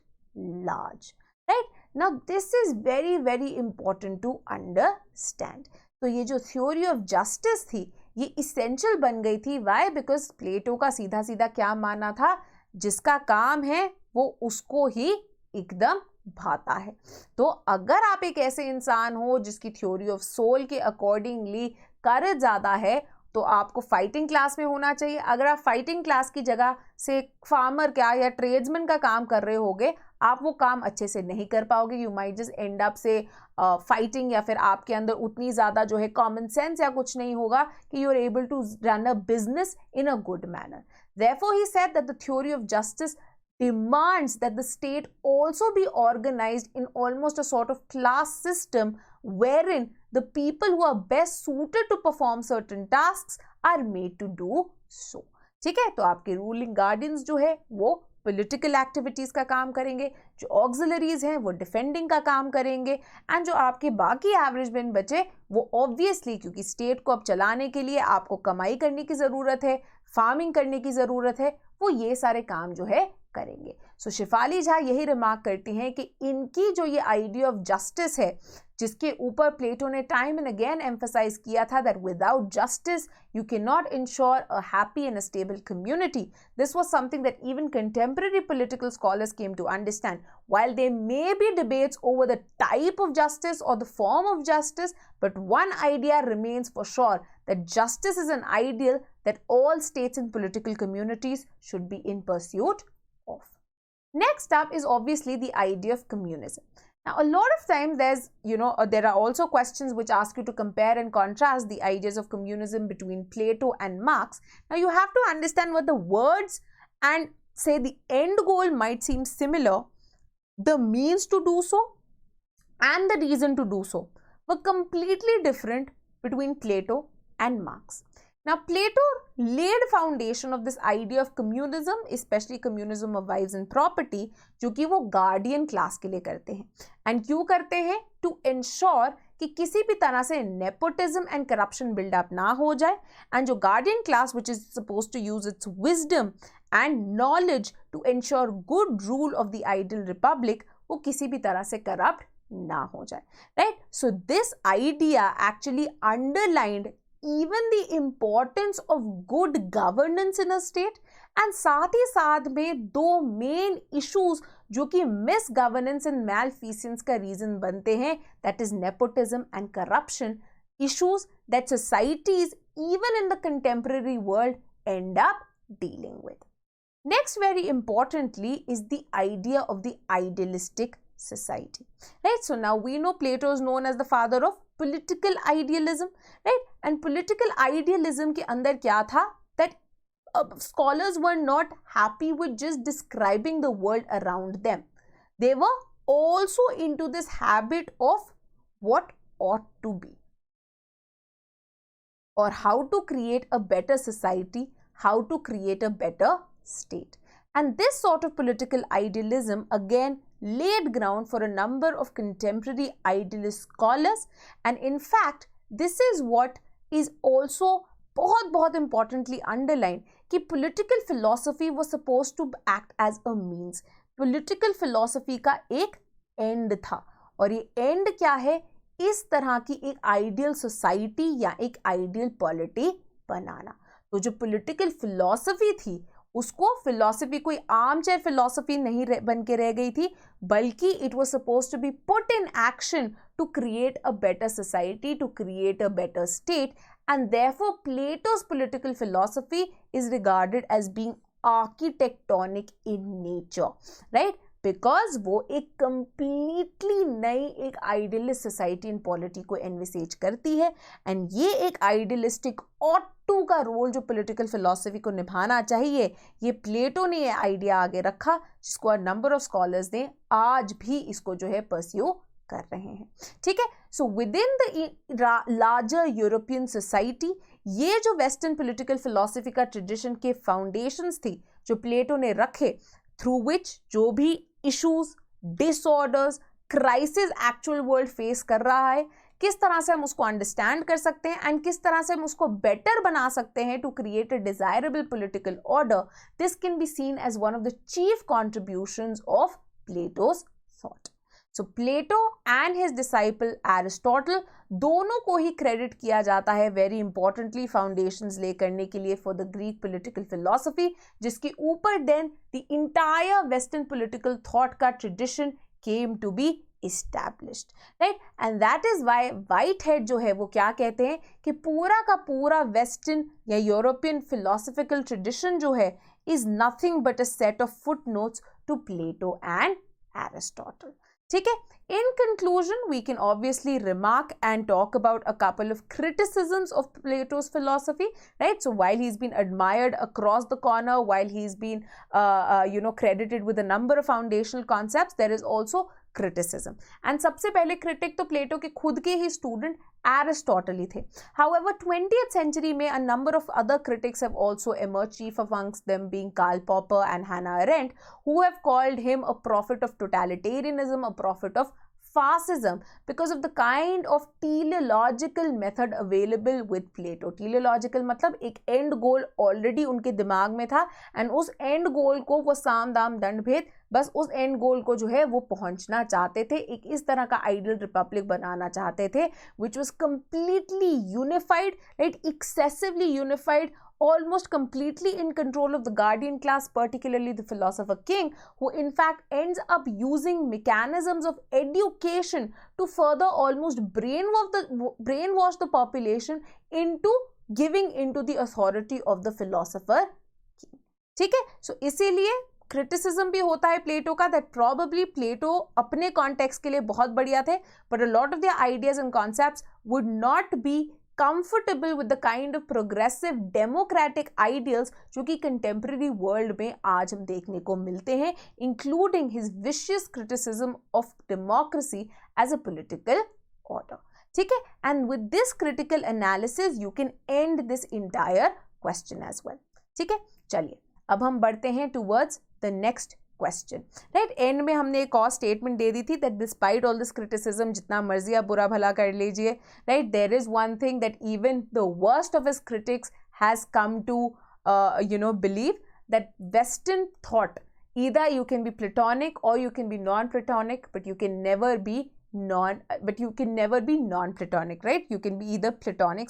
large. Right? Now this is very, very important to understand. तो ये जो theory of justice थी ये essential बन गई थी. Y? Because प्लेटो का सीधा सीधा क्या मानना था? जिसका काम है वो उसको ही एकदम भाता है. तो अगर आप एक ऐसे इंसान हो जिसकी थ्योरी ऑफ सोल के अकॉर्डिंगली करेज ज्यादा है तो आपको फाइटिंग क्लास में होना चाहिए. अगर आप फाइटिंग क्लास की जगह से फार्मर क्या या ट्रेड्समैन का काम कर रहे होगे आप वो काम अच्छे से नहीं कर पाओगे. You might just and up से फाइटिंग या फिर आपके अंदर उतनी ज़्यादा जो है कॉमन सेंस या कुछ नहीं होगा कि you are able to run a business in a good manner. Therefore he said that the theory of justice demands that the state also be organized in almost a sort of class system wherein the people who are best suited to perform certain tasks are made to do so. ठीक है, तो आपके ruling guardians जो है वो political activities का काम करेंगे, जो ऑक्सिलरीज हैं वो डिफेंडिंग का काम करेंगे, एंड जो आपके बाकी एवरेज मैन बचे वो ऑब्वियसली क्योंकि स्टेट को अब चलाने के लिए आपको कमाई करने की ज़रूरत है, फार्मिंग करने की ज़रूरत है, वो ये सारे काम जो है करेंगे. सो शेफाली झा यही रिमार्क करती हैं कि इनकी जो ये आइडिया ऑफ जस्टिस है जिसके ऊपर प्लेटो ने टाइम एंड अगेन एम्फसाइज किया था that without justice you cannot ensure a happy and a stable community. This was something that even contemporary political scholars came to understand. While there may be debates over the type of justice or the form of justice, but one idea remains for sure, that justice is an ideal that all states and political communities should be in pursuit of. Next up is obviously the idea of communism. Now, a lot of times there are also questions which ask you to compare and contrast the ideas of communism between Plato and Marx. Now, you have to understand what the words and say the end goal might seem similar. The means to do so and the reason to do so were completely different between Plato and Marx. Now Plato laid foundation of this idea of communism, especially communism of wives and property, जो कि वो guardian class के लिए करते हैं. And क्यों करते हैं? To ensure कि किसी भी तरह से nepotism and corruption build up ना हो जाए, and जो guardian class which is supposed to use its wisdom and knowledge to ensure good rule of the ideal republic, वो किसी भी तरह से corrupt ना हो जाए, right? So this idea actually underlined even the importance of good governance in a state, and साथ ही साथ में दो main issues जो कि misgovernance and malfeasance का reason बनते हैं, that is nepotism and corruption, issues that societies even in the contemporary world end up dealing with. Next, very importantly, is the idea of the idealistic society, right? So now we know Plato is known as the father of political idealism, right? And political idealism के अंदर क्या था? That scholars were not happy with just describing the world around them. They were also into this habit of what ought to be, or how to create a better society, how to create a better state. And this sort of political idealism again laid ground for a number of contemporary idealist scholars, and in fact this is what is also बहुत importantly underlined कि political philosophy was supposed to act as a means. Political philosophy का एक end था, और ये end क्या है? इस तरह की एक ideal society या एक ideal polity बनाना. तो जो political philosophy थी उसको फिलॉसफी कोई आर्म चेयर फिलॉसफी नहीं बन के रह गई थी, बल्कि it was supposed to be put in action to create a better society, to create a better state, and therefore Plato's political philosophy is regarded as being architectonic in nature, right? Because वो एक completely नई एक idealist society in polity को envisage करती है, and ये एक idealistic ऑटो का रोल जो पॉलिटिकल फिलॉसफी को निभाना चाहिए, ये प्लेटो ने ये आइडिया आगे रखा, जिसको नंबर ऑफ स्कॉलर्स ने आज भी इसको जो है परस्यू कर रहे हैं. ठीक है, so with in the larger European society ये जो वेस्टर्न पॉलिटिकल फिलॉसफी का ट्रेडिशन के फाउंडेशंस थी जो प्लेटो ने रखे, थ्रू विच जो भी issues, disorders, crisis actual world face कर रहा है, किस तरह से हम उसको अंडरस्टैंड कर सकते हैं एंड किस तरह से हम उसको बेटर बना सकते हैं to create a desirable political order, this can be seen as one of the chief contributions of Plato's thought. So Plato and his disciple Aristotle दोनों को ही क्रेडिट किया जाता है वेरी इंपॉर्टेंटली फाउंडेशंस ले करने के लिए for the Greek political philosophy, जिसके ऊपर then the entire western political thought का tradition came to be established, right? And that is why Whitehead जो है वो क्या कहते हैं कि पूरा का पूरा वेस्टर्न या यूरोपियन फिलोसॉफिकल ट्रेडिशन जो है is nothing but a set of footnotes to Plato and Aristotle. ठीक है, in conclusion we can obviously remark and talk about a couple of criticisms of Plato's philosophy, right? So while he's been admired across the corner, while he's been credited with a number of foundational concepts, there is also criticism. And सबसे पहले critic तो प्लेटो के खुद के ही student Aristotle ही थे. However, 20th century में a number of other critics have also emerged, chief amongst them being Karl Popper and Hannah Arendt, who have called him a prophet of totalitarianism, a prophet of fascism, because of the kind of teleological method available with Plato. Teleological मतलब एक end goal already उनके दिमाग में था, and उस end goal को वो साम दाम दंड भेद बस उस एंड गोल को जो है वो पहुंचना चाहते थे, एक इस तरह का आइडियल रिपब्लिक बनाना चाहते थे which was completely unified, right, excessively unified, almost completely in control of the guardian class, particularly the philosopher king, who in fact ends up using mechanisms of education to further almost brainwash the population into giving into the authority of the philosopher king. ठीक है, so इसीलिए criticism भी होता है प्लेटो का that probably प्लेटो अपने context के लिए बहुत बढ़िया थे, but a lot of their ideas and concepts would not be comfortable with the kind of progressive democratic ideals जो कि contemporary world में आज हम देखने को मिलते हैं, including his vicious criticism of democracy as a political order. ठीक है, and with this critical analysis you can and this entire question as well. ठीक है, चलिए अब हम बढ़ते हैं towards the next question. Right, and में हमने एक और स्टेटमेंट दे दी थी that despite all this criticism, जितना मर्जी आप बुरा भला कर लीजिए, right, there is one thing that even the worst of his critics has come to believe that Western thought, either you can be Platonic or you can be non-Platonic, but you can never be non-Platonic, right? You can be either Platonic,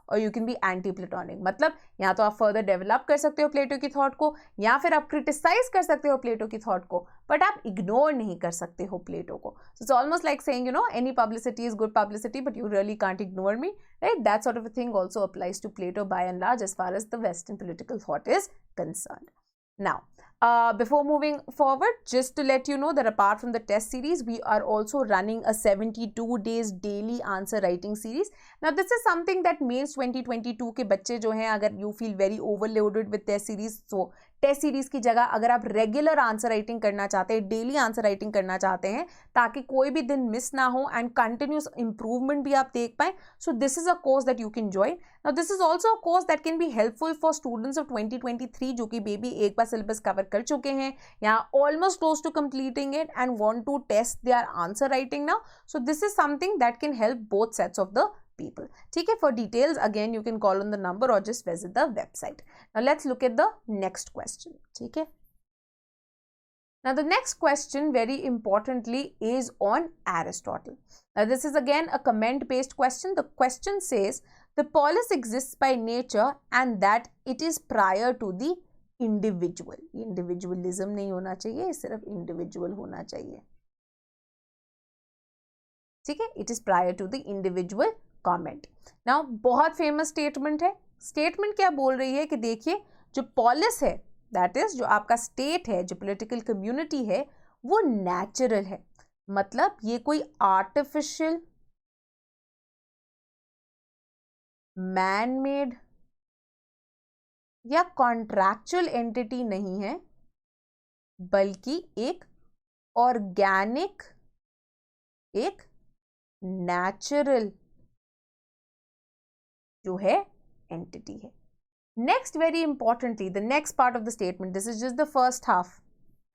or you can be anti-Platonic. मतलब यहाँ तो आप further develop कर सकते हो प्लेटो की thought को, या फिर आप criticize कर सकते हो प्लेटो की thought को, but आप ignore नहीं कर सकते हो प्लेटो को. So it's almost like saying, any publicity is good publicity, but you really can't ignore me, right? That sort of a thing also applies to Plato by and large as far as the Western political thought is concerned. Now, before moving forward, just to let you know that apart from the test series, we are also running a 72 days daily answer writing series. Now, this is something that mains 2022 के बच्चे जो हैं, अगर you feel very overloaded with test series, so test series की जगह अगर आप regular answer writing करना चाहते हैं, डेली आंसर राइटिंग करना चाहते हैं, ताकि कोई भी दिन मिस ना हो एंड कंटिन्यूस इंप्रूवमेंट भी आप देख पाएं, सो this is a course that you can join. Now this is also a course that can be helpful for students of 2023 जो कि बेबी एक बार सिलेबस कवर कर चुके हैं या almost close to completing it and want to test their answer writing now. So this is something that can help both sets of the people. ठीक है, for details again you can call on the number or just visit the website. Now let's look at the next question. ठीक है, now the next question very importantly is on Aristotle. Now this is again a comment based question. The question says the polis exists by nature and that it is prior to the individual. Individualism नहीं होना चाहिए, सिर्फ individual होना चाहिए. ठीक है, it is prior to the individual comment. Now बहुत famous statement है. स्टेटमेंट क्या बोल रही है कि देखिए जो पॉलिस है, दैट इज जो आपका स्टेट है, जो पॉलिटिकल कम्युनिटी है, वो नेचुरल है. मतलब ये कोई आर्टिफिशियल मैन मेड या कॉन्ट्रैक्चुअल एंटिटी नहीं है, बल्कि एक ऑर्गेनिक, एक नेचुरल जो है एंटिटी है. Next, very importantly, the next part of the statement, this is just the first half.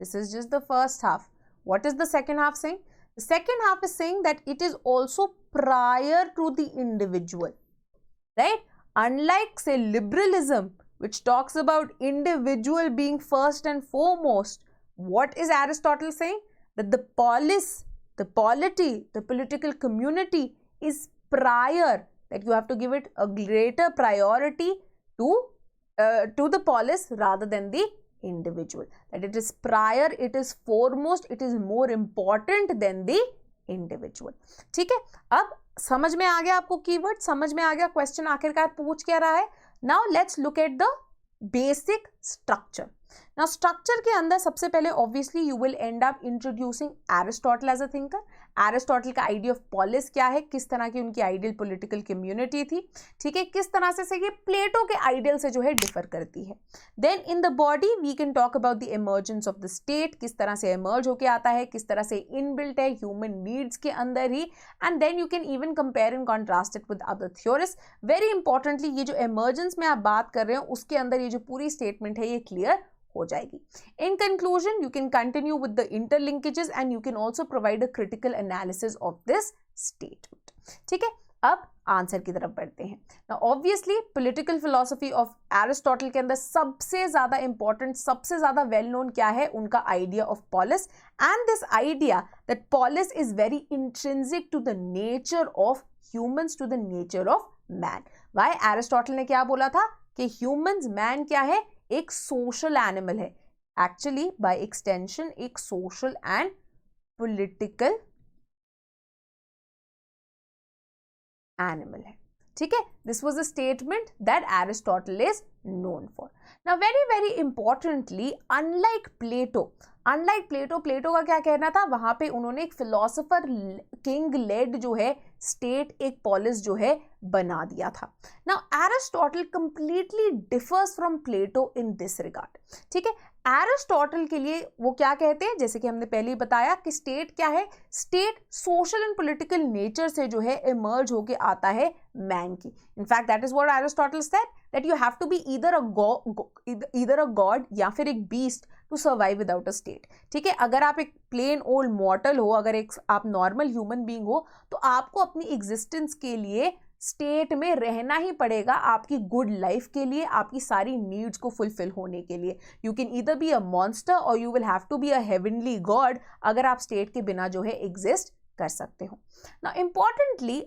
This is just the first half. What is the second half saying? The second half is saying that it is also prior to the individual, right? Unlike, say, liberalism, which talks about individual being first and foremost, what is Aristotle saying? That the polis, the polity, the political community is prior, that you have to give it a greater priority to the polis rather than the individual. That it is prior, it is foremost, it is more important than the individual. ठीक है, अब समझ में आ गया आपको keyword, समझ में आ गया क्वेश्चन आखिरकार पूछ क्या रहा है. Now let's look at the basic structure. Now structure के अंदर सबसे पहले obviously you will end up introducing Aristotle as a thinker. Aristotle का आइडिया ऑफ पॉलिस क्या है, किस तरह की उनकी आइडियल पॉलिटिकल कम्युनिटी थी, ठीक है, किस तरह से ये प्लेटो के आइडियल से जो है डिफर करती है. Then in the body we can talk about the emergence of the state, किस तरह से इमर्ज होके आता है, किस तरह से इनबिल्ट है ह्यूमन नीड्स के अंदर ही. And then you can even compare and contrast it with other theorist. Very importantly, ये जो इमर्जेंस में आप बात कर रहे हो उसके अंदर ये जो पूरी स्टेटमेंट है ये क्लियर हो जाएगी. In conclusion, you can continue with the interlinkages and you can also provide a critical analysis of this statement. ठीक है, अब आंसर की तरफ बढ़ते हैं. Now obviously political philosophy of Aristotle के अंदर सबसे ज्यादा इंपॉर्टेंट, सबसे ज्यादा वेल नोन क्या है, उनका idea of polis, and this idea that polis is very intrinsic to the nature of humans, to the nature of man. Why? Aristotle ने क्या बोला था कि humans, man क्या है, एक सोशल एनिमल है, एक्चुअली बाय एक्सटेंशन एक सोशल एंड पॉलिटिकल एनिमल है. ठीक है, this was a statement that Aristotle is known for. Now very very importantly, unlike Plato, Plato का क्या कहना था, वहां पे उन्होंने एक फिलोसोफर किंग लेड जो है स्टेट, एक पॉलिस जो है बना दिया था. Now Aristotle completely differs from Plato in this regard. ठीक है, एरिस्टोटल के लिए वो क्या कहते हैं, जैसे कि हमने पहले ही बताया कि स्टेट क्या है, state social and political nature से जो है इमर्ज होके आता है मैन की. In fact that is what Aristotle said, that you have to be either a god या फिर एक beast to survive without a state. ठीक है, अगर आप एक प्लेन ओल्ड मॉर्टल हो, अगर एक आप नॉर्मल ह्यूमन बीइंग हो, तो आपको अपनी एग्जिस्टेंस के लिए स्टेट में रहना ही पड़ेगा, आपकी गुड लाइफ के लिए, आपकी सारी नीड्स को फुलफिल होने के लिए. You can either be a monster or you will have to be a heavenly god, अगर आप स्टेट के बिना जो है एग्जिस्ट कर सकते हो. नाउ इंपॉर्टेंटली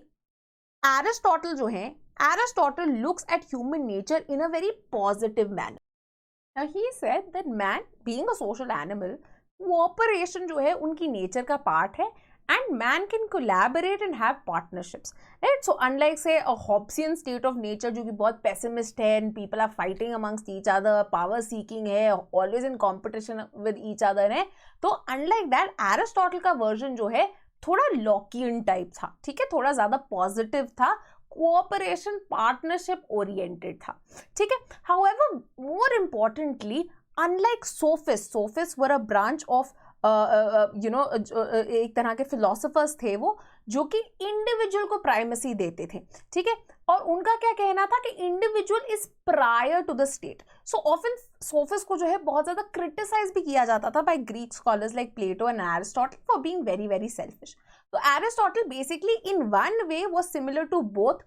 एरिस्टोटल जो है, Aristotle looks at human nature in a very positive manner. Now he said that man being a social animal, cooperation जो है उनकी नेचर का पार्ट है, and man can collaborate and have partnerships, right? So unlike say a Hobbesian state of nature जो कि बहुत pessimist है and people are fighting amongst each other, power seeking है, always in competition with each other है, तो unlike that Aristotle का version जो है थोड़ा Lockean type था. ठीक है, थोड़ा ज़्यादा positive था, cooperation partnership oriented था. ठीक है, however more importantly, unlike sophists were a branch of एक तरह के फिलोसोफर्स थे वो, जो कि इंडिविजुअल को प्राइमेसी देते थे. ठीक है, और उनका क्या कहना था कि individual is prior to the state. So often sophist को जो है बहुत ज्यादा क्रिटिसाइज भी किया जाता था by Greek scholars like Plato and Aristotle for being very very selfish. तो Aristotle basically in one way was similar to both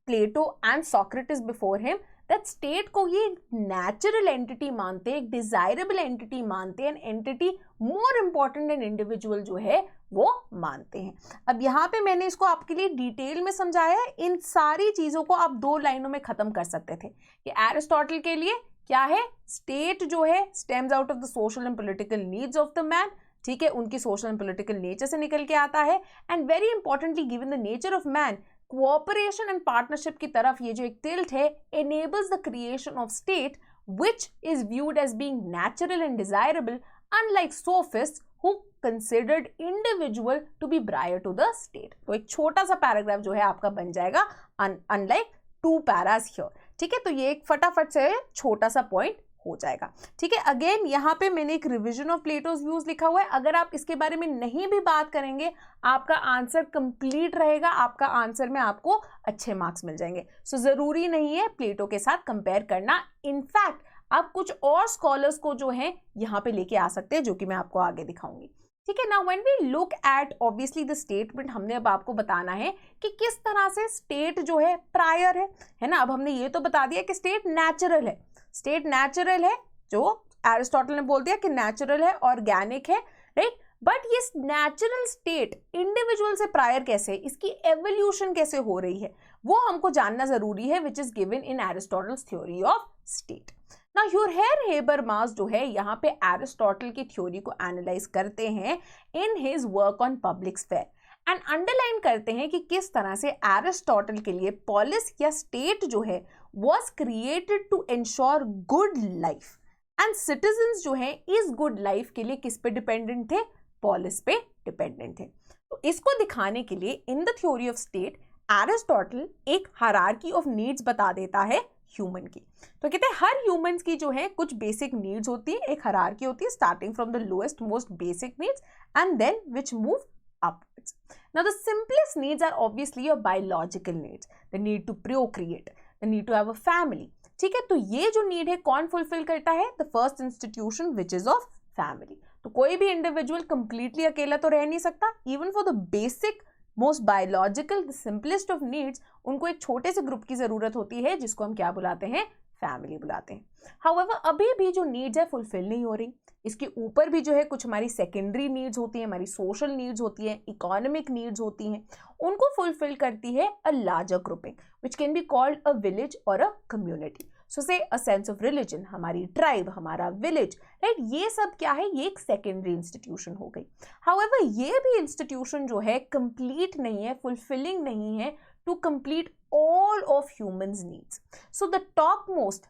Plato and Socrates before him, that state को ये नेचुरल एंटिटी मानते हैं, एक डिजायरेबल एंटिटी मानते हैं, entity more important and individual जो है वो मानते हैं. अब यहाँ पे मैंने इसको आपके लिए डिटेल में समझाया है. इन सारी चीजों को आप 2 लाइनों में खत्म कर सकते थे कि एरिस्टोटल के लिए क्या है, स्टेट जो है stems out of the social and political needs of the man. ठीक है, उनकी सोशल एंड पॉलिटिकल नेचर से निकल के आता है. And very importantly given the nature of man, cooperation and partnership की तरफ ये जो एक टिल्ट है enables the creation of state which is viewed as being natural and desirable, unlike sophists who considered individual to be prior to the state. तो एक छोटा सा पैराग्राफ जो है आपका बन जाएगा unlike 2 paras here. ठीक है, तो ये एक फटाफट से छोटा सा पॉइंट हो जाएगा. ठीक है, अगेन यहाँ पे मैंने एक रिवीजन ऑफ प्लेटोज व्यूज लिखा हुआ है. अगर आप इसके बारे में नहीं भी बात करेंगे, आपका आंसर कंप्लीट रहेगा, आपका आंसर में आपको अच्छे मार्क्स मिल जाएंगे. सो जरूरी नहीं है प्लेटो के साथ कंपेयर करना. इनफैक्ट आप कुछ और स्कॉलर्स को जो है यहाँ पे लेके आ सकते हैं, जो कि मैं आपको आगे दिखाऊंगी. ठीक है, now when we look at obviously the statement, हमने अब आपको बताना है कि किस तरह से स्टेट जो है प्रायर है ना. अब हमने ये तो बता दिया कि स्टेट नेचुरल है, स्टेट नेचुरल है, जो एरिस्टोटल ने बोल दिया कि नेचुरल है, ऑर्गेनिक है, राइट. बट ये नेचुरल स्टेट इंडिविजुअल से प्रायर कैसे, इसकी एवोल्यूशन कैसे हो रही है, वो हमको जानना जरूरी है, which is given in Aristotle's theory of state. ना ह्यूरर हेबरमास जो है यहाँ पे एरिस्टोटल की थ्योरी को एनालाइज करते हैं in his work on public sphere and underline करते हैं कि किस तरह से एरिस्टोटल के लिए पॉलिस या स्टेट जो है was created to ensure good life and citizens जो है इस good life के लिए किस पे डिपेंडेंट थे, पॉलिस पे डिपेंडेंट थे. तो इसको दिखाने के लिए in the theory of state Aristotle एक हायरार्की ऑफ नीड्स बता देता है ह्यूमन की. तो कहते हैं हर ह्यूमंस की जो है कुछ बेसिक नीड्स होती है, एक हायरार्की होती है starting from the lowest most basic needs and then which move upwards. Now the simplest needs are obviously your biological needs, the need to procreate, the need to have a family. ठीक है, तो ये जो need है कौन fulfil करता है, the first institution which is of family. तो कोई भी इंडिविजुअल कंप्लीटली अकेला तो रह नहीं सकता. Even for the basic most biological the simplest of needs, उनको एक छोटे से ग्रुप की जरूरत होती है, जिसको हम क्या बुलाते हैं, फैमिली बुलाते हैं. हाउएवर अभी भी जो नीड्स है फुलफिल नहीं हो रही. इसके ऊपर भी जो है कुछ हमारी सेकेंडरी नीड्स होती हैं, हमारी सोशल नीड्स होती हैं, इकोनॉमिक नीड्स होती हैं, उनको फुलफिल करती है a larger grouping which can be called a village और अ कम्युनिटी. सो से अ सेंस ऑफ रिलीजन, हमारी ट्राइब, हमारा विलेज, राइट, ये सब क्या है, ये एक सेकेंडरी इंस्टीट्यूशन हो गई. हाउएवर ये भी इंस्टीट्यूशन जो है कंप्लीट नहीं है, फुलफिलिंग नहीं है to complete all of humans needs. So the top most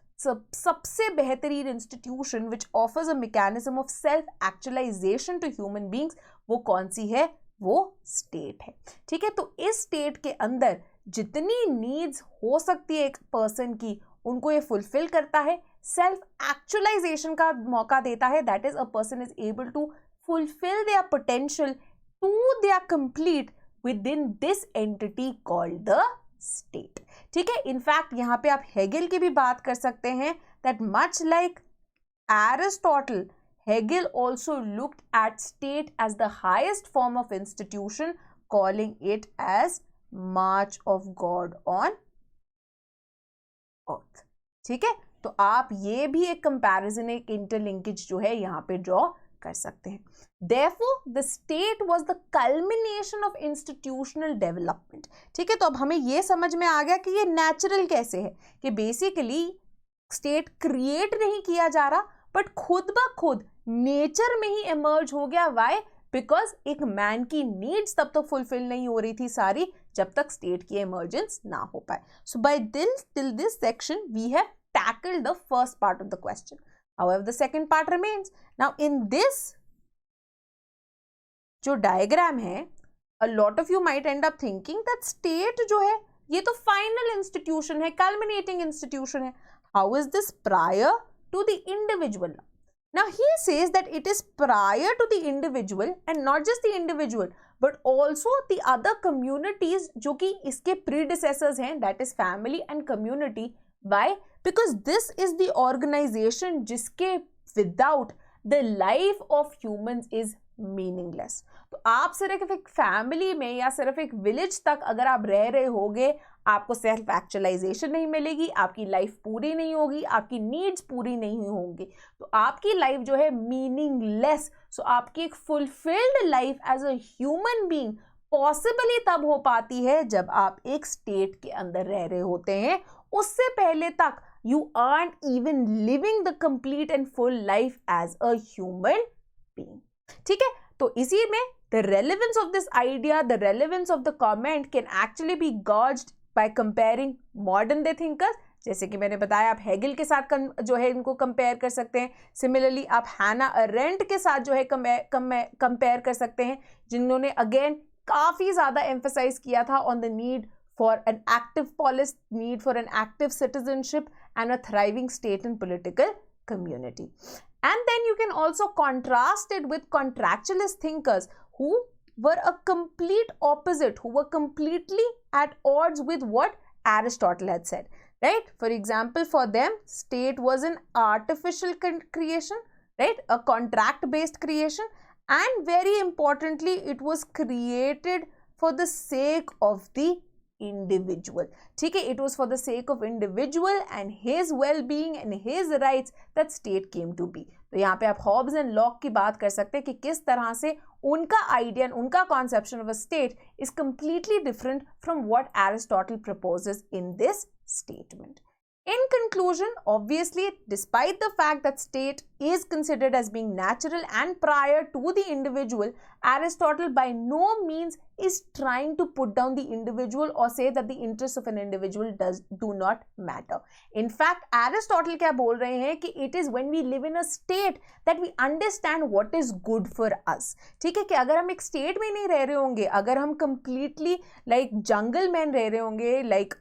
सबसे बेहतरीन institution which offers a mechanism of self actualisation to human beings, वो कौन सी है, वो स्टेट है. ठीक है, तो इस स्टेट के अंदर जितनी नीड्स हो सकती है एक पर्सन की, उनको ये फुलफिल करता है. सेल्फ एक्चुअलाइजेशन का मौका देता है, that is a person is able to fulfil their potential to their complete with in this entity called the state. ठीक है, इनफैक्ट यहाँ पे आप हेगेल की भी बात कर सकते हैं, that much like Aristotle, Hegel also looked at state as the highest form of institution, calling it as march of God on earth। ठीक है, तो आप ये भी एक कंपैरिजन, एक इंटरलिंकेज जो है यहाँ पे ड्रॉ कर सकते हैं। Therefore, the state was the culmination of institutional development। ठीक है, तो अब हमें ये समझ में आ गया कि ये नेचुरल कैसे है, कि बेसिकली स्टेट क्रिएट नहीं किया जा रहा, बट खुद ब खुद नेचर में ही इमर्ज हो गया। वाई? बिकॉज एक मैन की नीड्स तब तक फुलफिल नहीं हो रही थी सारी, जब तक स्टेट की इमर्जेंस ना हो पाए। सो bye till this section we have tackled the first part of the question. However, the second part remains. Now in this जो डायग्राम है, a lot of you might end up thinking that state जो है ये तो final institution है, culminating institution है। How is this prior to the individual? Now he says that it is prior to the individual, and not just the individual but also the other communities जो कि इसके predecessors हैं, that is family and community. Why? Because this is the organization जिसके without the life of humans is meaningless। तो आप सिर्फ एक family में या सिर्फ एक विलेज तक अगर आप रह रहे होगे, आपको सेल्फ एक्चुअलाइजेशन नहीं मिलेगी, आपकी लाइफ पूरी नहीं होगी, आपकी नीड्स पूरी नहीं होंगी, तो आपकी लाइफ जो है मीनिंगलेस। सो आपकी एक fulfilled life as a human being possibly तब हो पाती है जब आप एक स्टेट के अंदर रह रहे होते हैं। उससे पहले तक you aren't even living the complete and full life as a human being. ठीक है, तो इसी में the relevance of this idea, the relevance of the comment can actually be gauged by comparing modern day thinkers। जैसे कि मैंने बताया, आप हेगल के साथ जो है इनको कंपेयर कर सकते हैं। सिमिलरली आप हैना अरेंट के साथ जो है कंपेयर कर सकते हैं, जिन्होंने अगेन काफ़ी ज़्यादा एम्फसाइज किया था on the need for an active policy, need for an active citizenship and a thriving state and political community. And then you can also contrast it with contractualist thinkers who were a complete opposite, who were completely at odds with what Aristotle had said, right? For example, for them, state was an artificial creation, right? A contract-based creation, and very importantly, it was created for the sake of the individual। ठीक है, it was for the sake of individual and his well-being and his rights that state came to be। तो यहाँ पे आप Hobbs and lock की बात कर सकते हैं कि किस तरह से उनका आइडिया, उनका conception of a state is completely different from what Aristotle proposes in this statement. In conclusion, obviously, despite the fact that state is considered as being natural and prior to the individual, Aristotle by no means is trying to put down the individual or say that the interests of an individual do not matter. In fact, Aristotle क्या बोल रहे हैं कि it is when we live in a state that we understand what is good for us। ठीक है, कि अगर हम एक स्टेट में नहीं रह रहे होंगे, अगर हम completely like jungle में रह रहे होंगे, like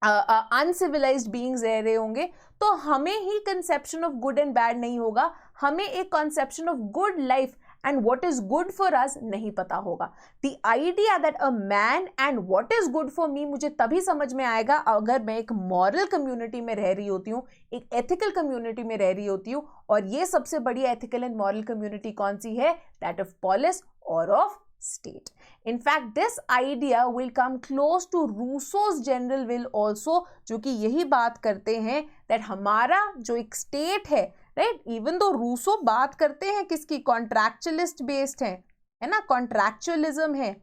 अनसिविलाइज्ड बीइंग्स रह रहे होंगे, तो हमें ही conception of good and bad नहीं होगा, हमें एक conception of good life and what is good for us नहीं पता होगा। The idea that a man and what is good for me मुझे तभी समझ में आएगा अगर मैं एक मॉरल कम्युनिटी में रह रही होती हूँ, एक एथिकल कम्युनिटी में रह रही होती हूँ। और ये सबसे बड़ी एथिकल एंड मॉरल कम्युनिटी कौन सी है? दैट ऑफ पोलिस और of state। In fact, this idea will come close to Rousseau's general will also, जो कि यही बात करते हैं that हमारा जो एक state है, right? Even though Rousseau बात करते हैं किसकी? Contractualist based है ना? Contractualism है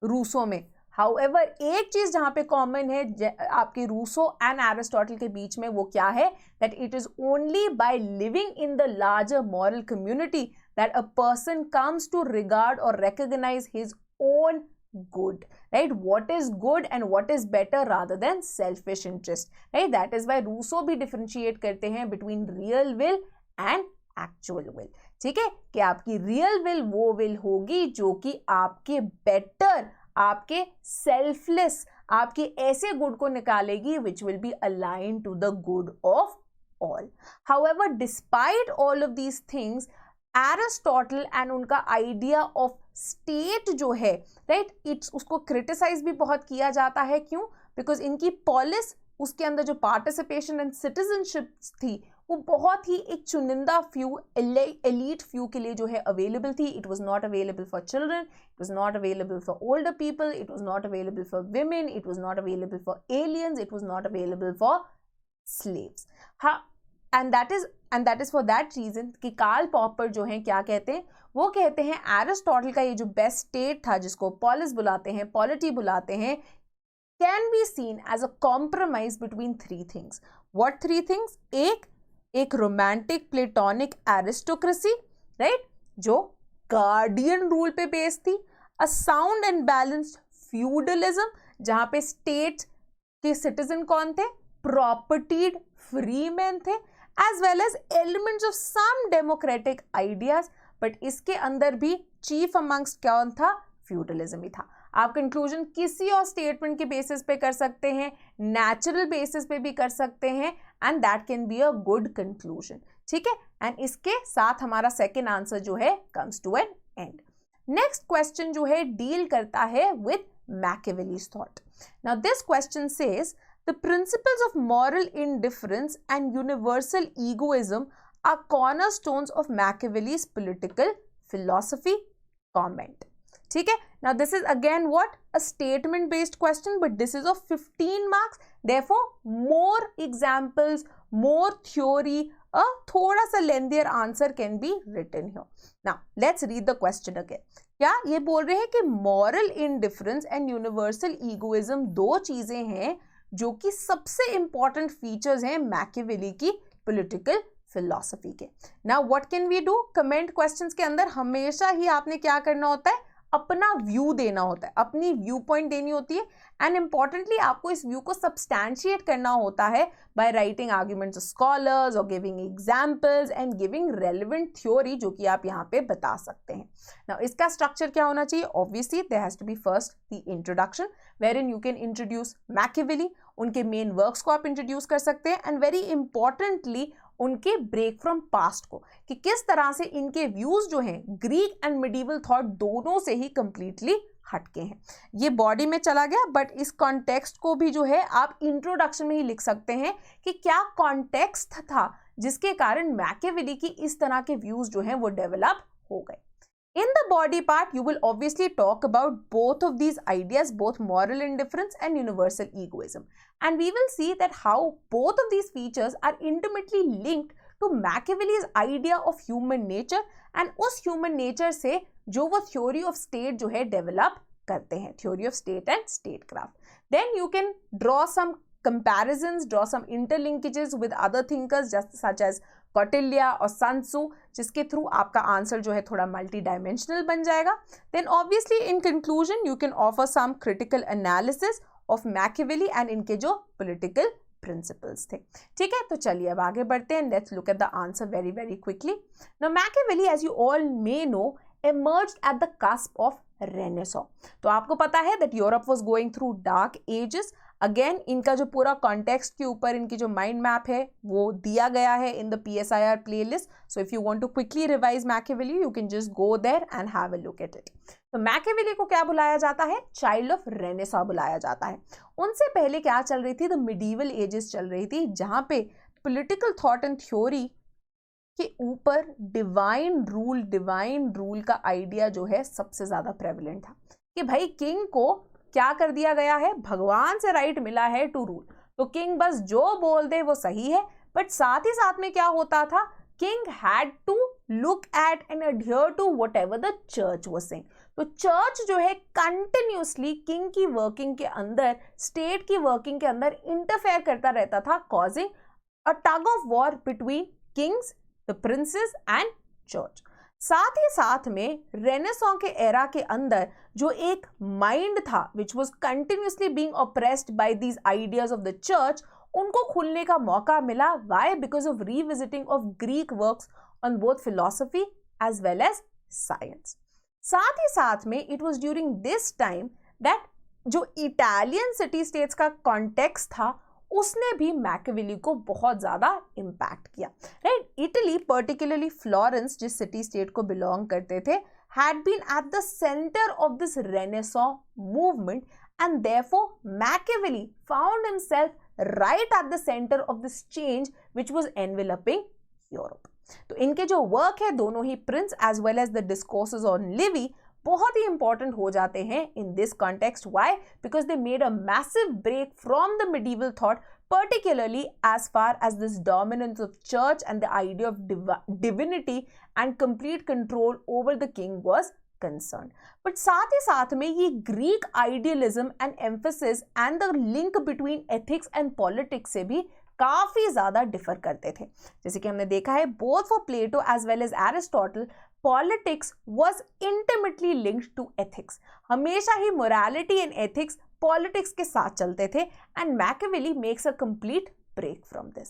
Rousseau में। However, एक चीज जहाँ पे कॉमन है आपके रूसो एंड एरिस्टोटल के बीच में, वो क्या है? That it is only by living in the larger moral community that a person comes to regard or recognize his own good, right? What is good and what is better rather than selfish interest, right? That is why Rousseau भी differentiate करते हैं between real will and actual will। ठीक है, कि आपकी real will वो will होगी जो कि आपके better, आपके selfless, आपके ऐसे गुड को निकालेगी which will be aligned to the good of all. However, despite all of these things, Aristotle and उनका आइडिया ऑफ स्टेट जो है, राइट, इट्स उसको क्रिटिसाइज भी बहुत किया जाता है. क्यों? बिकॉज इनकी पॉलिस, उसके अंदर जो पार्टिसिपेशन एंड सिटीजनशिप थी वो बहुत ही एक चुनिंदा फ्यू, एलीट फ्यू के लिए जो है अवेलेबल थी. It was not available for children, it was not available for older people, it was not available for women, it was not available for aliens, it was not available for slaves. हाँ, and that is for that reason कि Karl Popper जो हैं क्या कहते हैं, वो कहते हैं एरिस्टोटल का ये जो बेस्ट स्टेट था, जिसको पॉलिस बुलाते हैं, पॉलिटी बुलाते हैं, can be seen as a compromise between three things. What three things? एक रोमांटिक प्लेटोनिक एरिस्टोक्रेसी, राइट, जो गार्डियन रूल पे बेस्ड थी. A sound and balanced feudalism, जहां पे स्टेट के सिटीजन कौन थे? प्रॉपर्टीड फ्री मैन थे. as well as elements of some democratic ideas, but इसके अंदर भी chief amongst कौन था? feudalism ही था. आप कंक्लूजन किसी और स्टेटमेंट के बेसिस पे कर सकते हैं, नेचुरल बेसिस पे भी कर सकते हैं, and that can be a good conclusion. ठीक है, एंड इसके साथ हमारा सेकेंड आंसर जो है comes to an end. Next question जो है डील करता है with Machiavelli's thought. Now this question says the principles of moral indifference and universal egoism are cornerstones of Machiavelli's political philosophy. Comment. ठीक है, now this is again what? A statement based question, but this is of 15 marks. Therefore, more examples, more theory, a थोड़ा सा lengthier answer can be written here. Now, let's read the question again. क्या ये बोल रहे हैं कि moral indifference and universal egoism दो चीजें हैं जो कि सबसे इंपॉर्टेंट फीचर्स हैं मैकियावेली की पॉलिटिकल फिलॉसफी के. Now what can we do? Comment questions के अंदर हमेशा ही आपने क्या करना होता है? अपना व्यू देना होता है, अपनी व्यू पॉइंट देनी होती है, एंड इंपॉर्टेंटली आपको इस व्यू को सब्सटैंशिएट करना होता है by writing arguments of scholars और giving examples and giving relevant theory, जो कि आप यहाँ पे बता सकते हैं. नाउ इसका स्ट्रक्चर क्या होना चाहिए? Obviously there has to be first the introduction, wherein you can introduce Machiavelli, उनके मेन वर्क्स को आप इंट्रोड्यूस कर सकते हैं, एंड वेरी इंपॉर्टेंटली उनके ब्रेक फ्रॉम पास्ट को, कि किस तरह से इनके व्यूज जो हैं ग्रीक एंड मिडीवल थॉट दोनों से ही कंप्लीटली हटके हैं. ये बॉडी में चला गया, बट इस कॉन्टेक्स्ट को भी जो है आप इंट्रोडक्शन में ही लिख सकते हैं कि क्या कॉन्टेक्स्ट था जिसके कारण मैकियावेली की इस तरह के व्यूज जो हैं वो डेवलप हो गए. In the body part, you will obviously talk about both of these ideas, both moral indifference and universal egoism. And we will see that how both of these features are intimately linked to Machiavelli's idea of human nature, and उस human nature से जो वो theory of state जो है develop करते हैं, theory of state and statecraft. Then you can draw some comparisons, draw some interlinkages with other thinkers just such as Kautilya और सन्सु, जिसके थ्रू आपका आंसर जो है थोड़ा मल्टी डायमेंशनल बन जाएगा. Then obviously in conclusion you can offer some critical analysis of Machiavelli and इनके जो पॉलिटिकल प्रिंसिपल्स थे. ठीक है, तो चलिए अब आगे बढ़ते हैं. Let's look at the answer very very quickly. Now Machiavelli, as you all may know, emerged at the cusp of Renaissance. तो आपको पता है that Europe was going through dark ages. Again इनका जो पूरा कॉन्टेक्स्ट के ऊपर इनकी जो माइंड मैप है वो दिया गया है in the PSIR playlist. So if you want to quickly revise Machiavelli, you can just go there and have a look at it. तो मैकियावेली को क्या बुलाया जाता है? चाइल्ड ऑफ रेनेसां बुलाया जाता है. उनसे पहले क्या चल रही थी? द मिडीवल एजेस चल रही थी, जहां पे पॉलिटिकल थॉट एंड थ्योरी के ऊपर डिवाइन रूल का आइडिया जो है सबसे ज्यादा प्रेवलेंट था, कि भाई किंग को क्या कर दिया गया है? भगवान से राइट मिला है टू रूल, तो किंग बस जो बोल दे वो सही है. बट साथ ही साथ में क्या होता था? King had to look at and adhere to whatever the church was saying. तो चर्च जो है कंटिन्यूसली किंग की वर्किंग के अंदर, स्टेट की वर्किंग के अंदर इंटरफेयर करता रहता था, causing a tug of war between Kings, the princess and church. साथ ही साथ में रेनेसां के एरा के अंदर जो एक माइंड था which was continuously being oppressed by these ideas of the church, उनको खुलने का मौका मिला. Why? Because of revisiting of Greek works on both philosophy as well as science. साथ ही साथ में it was during this time that जो इटालियन सिटी स्टेट्स का कॉन्टेक्स्ट था उसने भी मैकियावेली को बहुत ज़्यादा इम्पैक्ट किया, राइट। इटली, पर्टिकुलरली फ्लोरेंस, जिस सिटी स्टेट को बिलोंग करते थे, had been at the center of this Renaissance movement, and therefore Machiavelli found himself right at the center of this change which was enveloping Europe. तो इनके जो work है, दोनों ही prince as well as the discourses on Livy, बहुत ही important हो जाते हैं in this context. Why? Because they made a massive break from the medieval thought, particularly as far as this dominance of church and the idea of divinity and complete control over the king was concerned. But साथ ही साथ में ये Greek idealism and emphasis and the link between ethics and politics से भी काफी ज्यादा differ करते थे. जैसे कि हमने देखा है, both for Plato as well as Aristotle, politics was intimately linked to ethics. हमेशा ही morality and ethics पॉलिटिक्स के साथ चलते थे, and Machiavelli makes a complete break from this.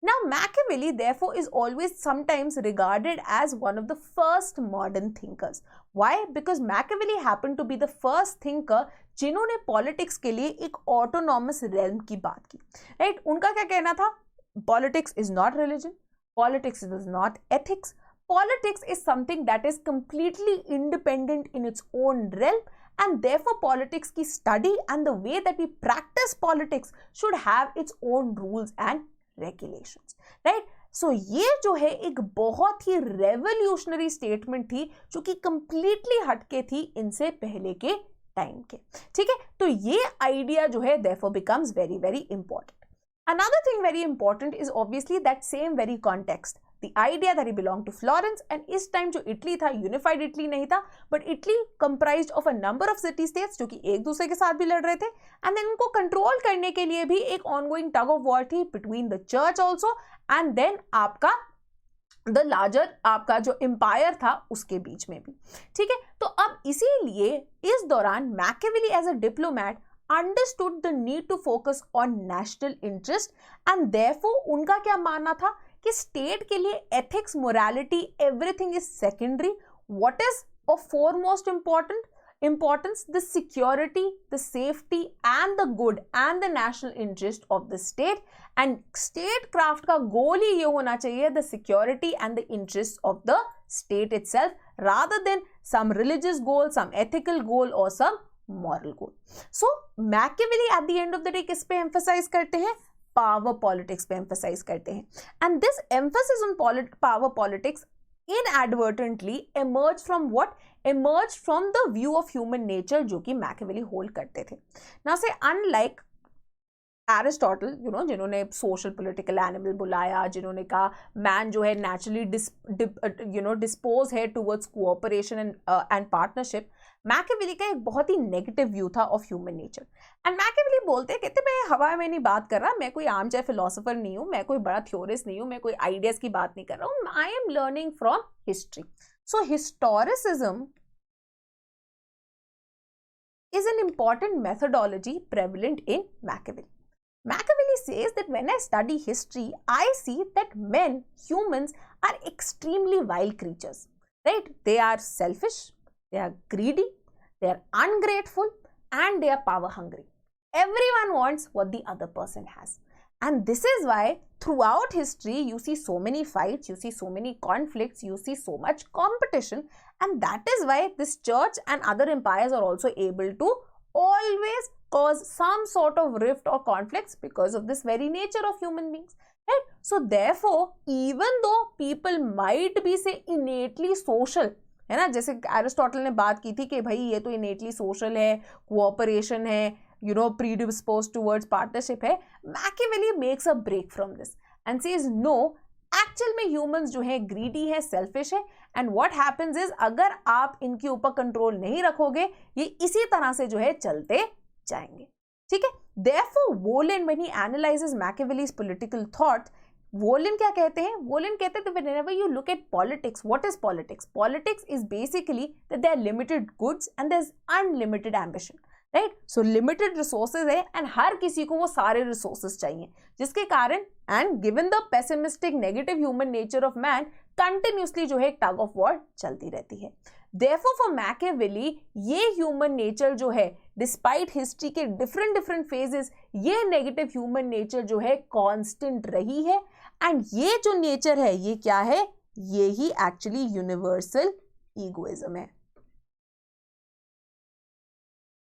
Now Machiavelli therefore is always sometimes regarded as one of the first modern thinkers. Why? Because Machiavelli happened to be the first thinker जिन्होंने politics के लिए एक autonomous realm की बात की, right. उनका क्या कहना था? Politics is not religion, politics is not ethics, politics is something that is completely independent in its own realm, and therefore politics की study and the way that we practice politics should have its own rules and regulations, right? So ये जो है एक बहुत ही revolutionary statement थी जो कि completely हटके थी इनसे पहले के टाइम के, ठीक है. तो ये आइडिया जो है therefore becomes very very important. Another thing very important is obviously that same very context, the idea that he belonged to Florence, and इस टाइम जो इटली था, यूनिफाइड इटली नहीं था, but Italy comprised of a number of city states जो कि एक दूसरे के साथ भी लड़ रहे थे, एंड देन उनको कंट्रोल करने के लिए भी एक ongoing tug of war थी between the church also and then आपका द लार्जर आपका जो एम्पायर था उसके बीच में भी, ठीक है. तो अब इसीलिए इस दौरान Machiavelli as a diplomat understood the need to focus on national interest, and therefore उनका क्या मानना था कि स्टेट के लिए ethics, morality, everything is secondary. What is of foremost importance? The security, the safety and the good and the national interest of the state, and statecraft का गोल ही ये होना चाहिए, the security and the interest of the state itself, rather than some religious goal, some ethical goal or some moral goal. So Machiavelli at the end of the day किस पे emphasize करते हैं? Power politics पे emphasize करते हैं. And this emphasis on power politics inadvertently emerged from what? Emerged from the view of human nature जो कि Machiavelli hold करते थे. Now say unlike Aristotle, you know, जिन्होंने सोशल पॉलिटिकल एनिमल बुलाया, जिन्होंने कहा मैन जो है नेचुरली डिस्पोज है towards cooperation and partnership, Machiavelli का एक बहुत ही नेगेटिव व्यू था of human nature. And Machiavelli बोलते कहते मैं हवा में नहीं बात कर रहा, मैं कोई आम चाहे फिलोसोफर नहीं हूँ, मैं कोई बड़ा थ्योरिस्ट नहीं हूँ, मैं कोई आइडियाज की बात नहीं कर रहा हूँ, I am learning from history. So historicism is an important methodology prevalent in Machiavelli. Machiavelli says that when I study history, I see that men, humans, are extremely vile creatures, right? They are selfish, they are greedy, they are ungrateful, and they are power hungry. Everyone wants what the other person has. And this is why throughout history, you see so many fights, you see so many conflicts, you see so much competition. And that is why this church and other empires are also able to always cause some sort of rift or conflicts because of this very nature of human beings, right? So therefore, even though people might be say innately social, है ना, जैसे Aristotle ने बात की थी कि भाई ये तो innately social है, cooperation है, you know, predisposed towards partnership है, Machiavelli makes a break from this and says no, actual में ह्यूमंस जो है ग्रीडी है, सेल्फिश है, एंड व्हाट हैपेंस इज अगर आप इनके ऊपर कंट्रोल नहीं रखोगे, ये इसी तरह से जो है चलते जाएंगे, ठीक है. Therefore Wolin when he analyses Machiavelli's political thought, Wolin क्या कहते हैं? वोलिन कहते हैं whenever you look at politics, what is politics? Politics is basically that there are limited goods and there is unlimited ambition, right? So limited resources है and हर किसी को वो सारे रिसोर्सेज चाहिए, जिसके कारण and given the pessimistic negative human nature of man, continuously जो है टग ऑफ वॉर चलती रहती है. देयरफॉर फॉर मैकियावेली ये ह्यूमन नेचर जो है डिस्पाइट हिस्ट्री के डिफरेंट डिफरेंट फेजेस ये नेगेटिव ह्यूमन नेचर जो है कांस्टेंट रही है, एंड ये जो नेचर है ये क्या है, ये ही एक्चुअली यूनिवर्सल ईगोइज्म है,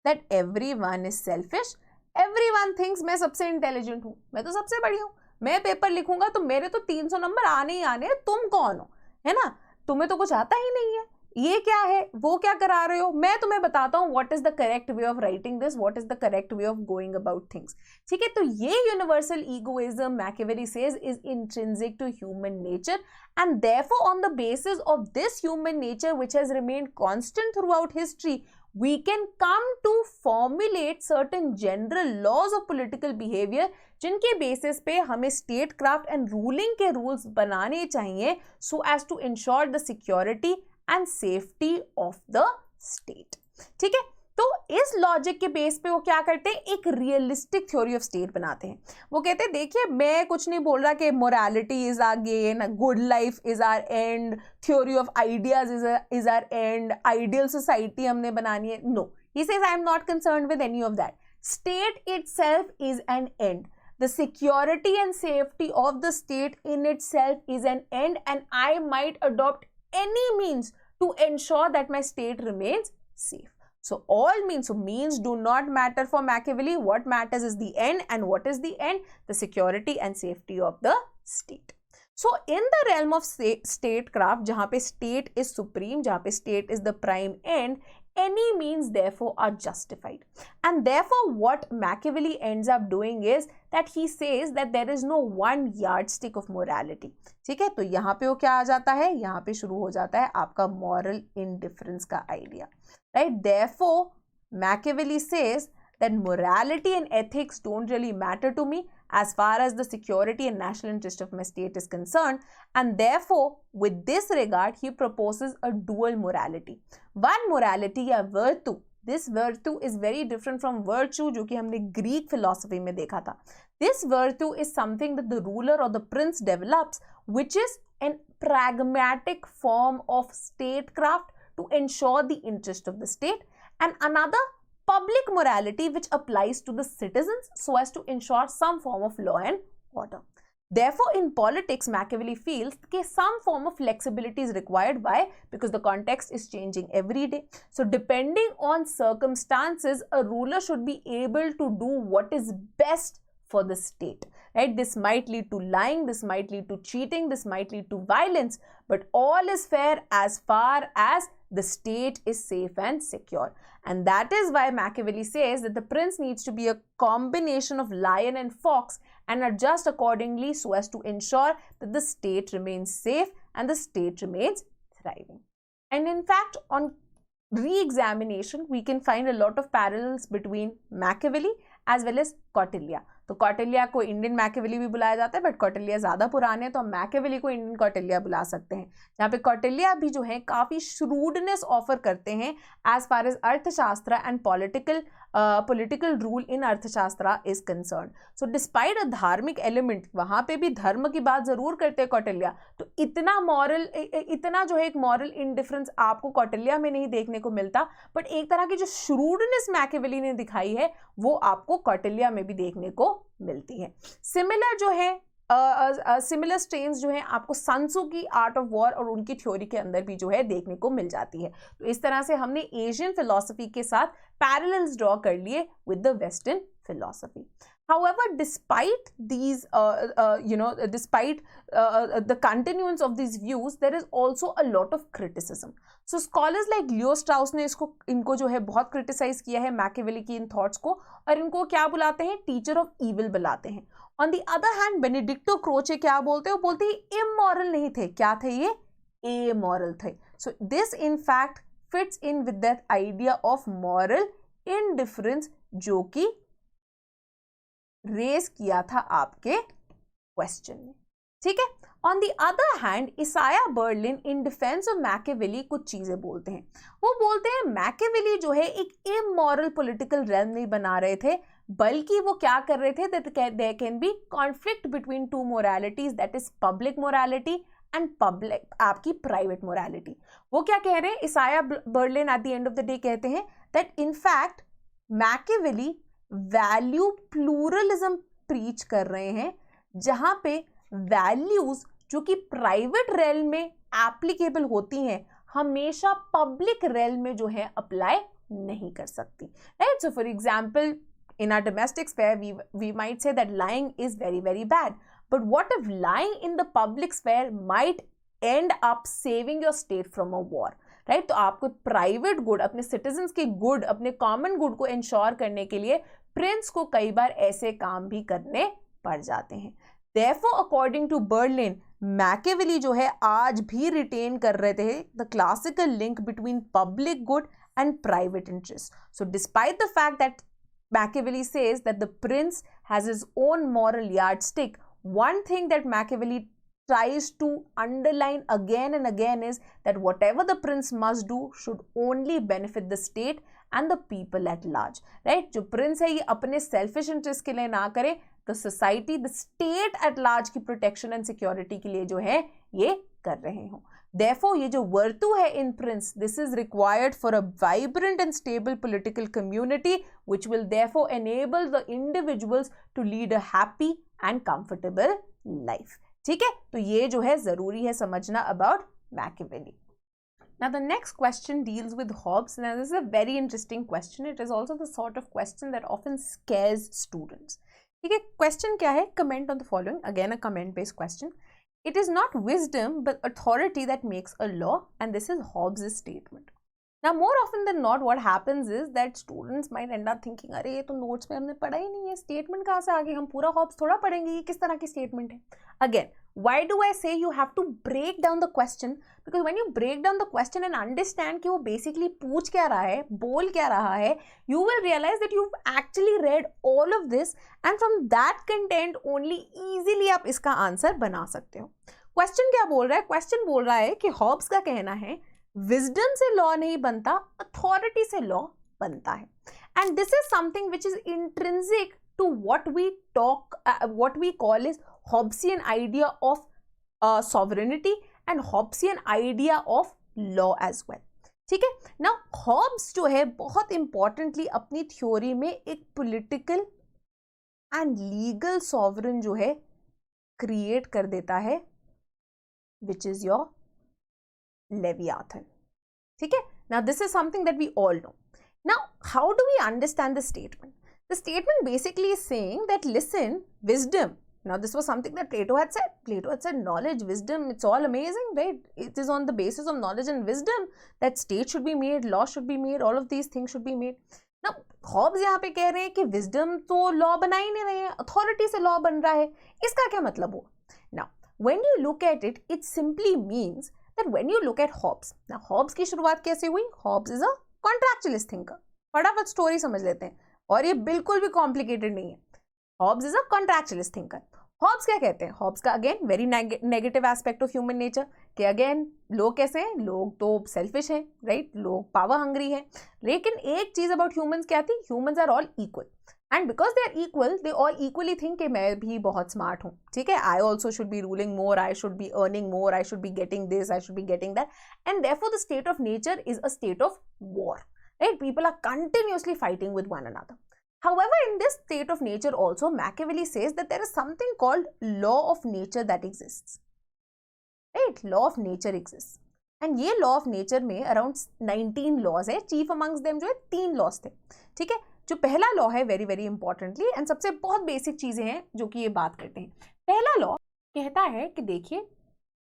that everyone is selfish, everyone thinks मैं सबसे इंटेलिजेंट हूं, मैं तो सबसे बड़ी हूं, मैं पेपर लिखूंगा तो मेरे तो 300 नंबर आने ही आने हैं, तुम कौन हो, है ना, तुम्हें तो कुछ आता ही नहीं है, ये क्या है, वो क्या करा रहे हो, मैं तुम्हें बताता हूं what is the correct way of writing this, what is the correct way of going about things, ठीक है। तो ये universal egoism Machiavelli says is intrinsic to human nature, and therefore on the basis of this human nature which has remained constant throughout history, we can come to formulate certain general laws of political behavior जिनके basis पे हमें state craft and ruling के rules बनाने चाहिए so as to ensure the security and safety of the state, ठीक है। तो इस लॉजिक के बेस पे वो क्या करते हैं, एक रियलिस्टिक थ्योरी ऑफ स्टेट बनाते हैं। वो कहते हैं देखिए मैं कुछ नहीं बोल रहा कि morality is our gain, good life is our end, theory of ideas is our end, ideal society हमने बनानी है, no, he says I am not concerned with any of that, state itself is an end, the security and safety of the state in itself is an end, and I might adopt any means to ensure that my state remains safe. So all means, so means do not matter for Machiavelli. What matters is the end, and what is the end? The security and safety of the state. So in the realm of statecraft, jahan pe state is supreme, jahan pe state is the prime end, any means therefore are justified. And therefore what Machiavelli ends up doing is that he says that there is no one yardstick of morality, ठीक है। तो यहाँ पे वो क्या आ जाता है, यहाँ पे शुरू हो जाता है आपका moral indifference का idea, right? Therefore Machiavelli says that morality and ethics don't really matter to me as far as the security and national interest of my state is concerned, and therefore with this regard he proposes a dual morality. One morality या virtue, this virtue is very different from virtue जो कि हमने Greek philosophy में देखा था. This virtue is something that the ruler or the prince develops, which is an pragmatic form of statecraft to ensure the interest of the state, and another public morality which applies to the citizens so as to ensure some form of law and order. Therefore, in politics, Machiavelli feels that some form of flexibility is required. Why? Because the context is changing every day. So, depending on circumstances, a ruler should be able to do what is best for the state, right? This might lead to lying, this might lead to cheating, this might lead to violence, but all is fair as far as the state is safe and secure. And that is why Machiavelli says that the prince needs to be a combination of lion and fox and adjust accordingly so as to ensure that the state remains safe and the state remains thriving. And in fact, on re-examination, we can find a lot of parallels between Machiavelli as well as Kautilya. तो कौटिल्या को Indian Machiavelli भी बुलाया जाता है, but Kautilya ज़्यादा पुराने हैं तो हम मैकियावेली को इंडियन कौटिल्या बुला सकते हैं, जहाँ पे कौटिल्या भी जो है काफ़ी श्रूडनेस ऑफर करते हैं एज फार एज अर्थशास्त्र एंड पॉलिटिकल रूल इन अर्थशास्त्र इज कंसर्न. सो डिस्पाइट अ धार्मिक एलिमेंट, वहाँ पे भी धर्म की बात ज़रूर करते हैं कौटिल्या, तो इतना जो है एक मॉरल इनडिफरेंस आपको कौटिल्या में नहीं देखने को मिलता, बट एक तरह की जो श्रूडनेस मैकियावेली ने दिखाई है वो आपको कौटिल्या में भी देखने को मिलती है. सिमिलर जो है सिमिलर स्ट्रेन्स जो है आपको सन त्सू की आर्ट ऑफ वॉर और उनकी थ्योरी के अंदर भी जो है देखने को मिल जाती है. तो इस तरह से हमने एशियन फिलॉसफी के साथ पैरेलल्स ड्रॉ कर लिए with the western philosophy. However, despite these, despite the continuance of these views, there is also a lot of criticism. So scholars like Leo Strauss ने इनको जो है बहुत criticize किया है मैकियावेली की इन thoughts को, और इनको क्या बुलाते हैं, टीचर ऑफ evil बुलाते हैं. On the other hand, Benedetto Croce क्या बोलते हैं, वो बोलते हैं immoral नहीं थे, क्या थे ये, amoral थे. So this in fact fits in with that idea of moral indifference जो कि रेज किया था आपके क्वेश्चन में, ठीक है. On the other hand Isaiah Berlin in defence of Machiavelli कुछ चीजें बोलते हैं. वो बोलते हैं मैकियावेली जो है एक इमोरल पॉलिटिकल रेल्म नहीं बना रहे थे, बल्कि वो क्या कर रहे थे, that there can be conflict between two moralities, that is public morality and public आपकी प्राइवेट मोरालिटी. वो क्या कह रहे हैं, Isaiah Berlin at the end of the day कहते हैं that in fact Machiavelli value pluralism preach कर रहे हैं, जहां पे वैल्यूज जो कि प्राइवेट रेल्म में एप्लीकेबल होती हैं हमेशा पब्लिक रेल्म में जो है अप्लाई नहीं कर सकती, right? So for example, in our domestic sphere, we might say that lying is very, very bad. But what if lying in the public sphere might end up saving your state from a war? Right? तो आपको private good, अपने citizens के good, अपने common good को ensure करने के लिए Prince को कई बार ऐसे काम भी करने पड़ जाते हैं. Therefore, according to Berlin, Machiavelli जो है आज भी रिटेन कर रहे थे the classical link between public good and private interest. So despite the fact that Machiavelli says that the prince has his own moral yardstick, one thing that Machiavelli tries to underline again and again is that whatever the prince must do should only benefit the state and the people at large, right? जो prince है ये अपने selfish interest के लिए ना करे, तो society, the state at large की protection and security के लिए जो है ये कर रहे हों. Therefore, ये जो virtue है in prince, this is required for a vibrant and stable political community, which will therefore enable the individuals to lead a happy and comfortable life. ठीक है, तो ये जो है जरूरी है समझना about Machiavelli. Now the next question deals with Hobbes. Now this is a very interesting question. It is also the sort of question that often scares students. ठीक है, question क्या है? Comment on the following. Again a comment based question. It is not wisdom but authority that makes a law, and this is Hobbes' statement. Now more often than not what happens is that students might end up thinking, अरे ये तो notes में हमने पढ़ा ही नहीं है, statement कहाँ से आ गई, हम पूरा Hobbes थोड़ा पढ़ेंगे, ये किस तरह की स्टेटमेंट है. Again, why do I say you have to break down the question? Because when you break down the question and understand कि वो basically पूछ क्या रहा है, बोल क्या रहा है, you will realize that you've actually read all of this, and from that content only easily आप इसका आंसर बना सकते हो. क्वेश्चन क्या बोल रहा है? क्वेश्चन बोल रहा है कि हॉब्स का कहना है विजडम से लॉ नहीं बनता, अथॉरिटी से लॉ बनता है. And this is something which is intrinsic to what we talk, what we call is Hobbesian idea of sovereignty and Hobbesian idea of law as well. ठीक है, नाउ हॉब्स जो है बहुत इंपॉर्टेंटली अपनी theory में एक पॉलिटिकल एंड लीगल सॉवरेन जो है क्रिएट कर देता है, which is your Leviathan. ठीक है, now this is something that we all know. Now how do we understand the statement? The statement basically is saying that listen, wisdom. Now this was something that Plato had said. Plato had said knowledge, wisdom, it's all amazing, right? It is on the basis of knowledge and wisdom that state should be made, law should be made, all of these things should be made. Now Hobbes यहाँ पे कह रहे हैं कि wisdom तो law बना ही नहीं रहे हैं, अथॉरिटी से लॉ बन रहा है. इसका क्या मतलब हुआ? Now when you look at it, it simply means that when you look at Hobbes, now Hobbes की शुरुआत कैसे हुई? Hobbes is a contractualist thinker. फटाफट स्टोरी समझ लेते हैं, और ये बिल्कुल भी कॉम्प्लिकेटेड नहीं है. Hobbes is a contractualist thinker. Hobbes क्या कहते हैं? Hobbes का again very negative aspect of human nature कि अगेन लोग कैसे हैं? लोग तो सेल्फिश हैं, राइट? लोग पावर हंग्री हैं. लेकिन एक चीज अबाउट ह्यूमंस क्या थी? Humans are all equal. And because they are equal, they all equally think कि मैं भी बहुत smart हूँ. ठीक है, I also should be ruling more, I should be earning more, I should be getting this, I should be getting that. And therefore the state of nature is a state of war. Right? People are continuously fighting with one another. However, in this state of nature also, Machiavelli says that there is something called law of nature that exists. Right? Law of nature exists. And ये law of nature में around 19 laws है. Chief amongst them जो है 3 laws थे. ठीक है, जो पहला लॉ है वेरी वेरी इंपॉर्टेंटली एंड सबसे बहुत बेसिक चीजें हैं जो कि ये बात करते हैं. पहला लॉ कहता है कि देखिए,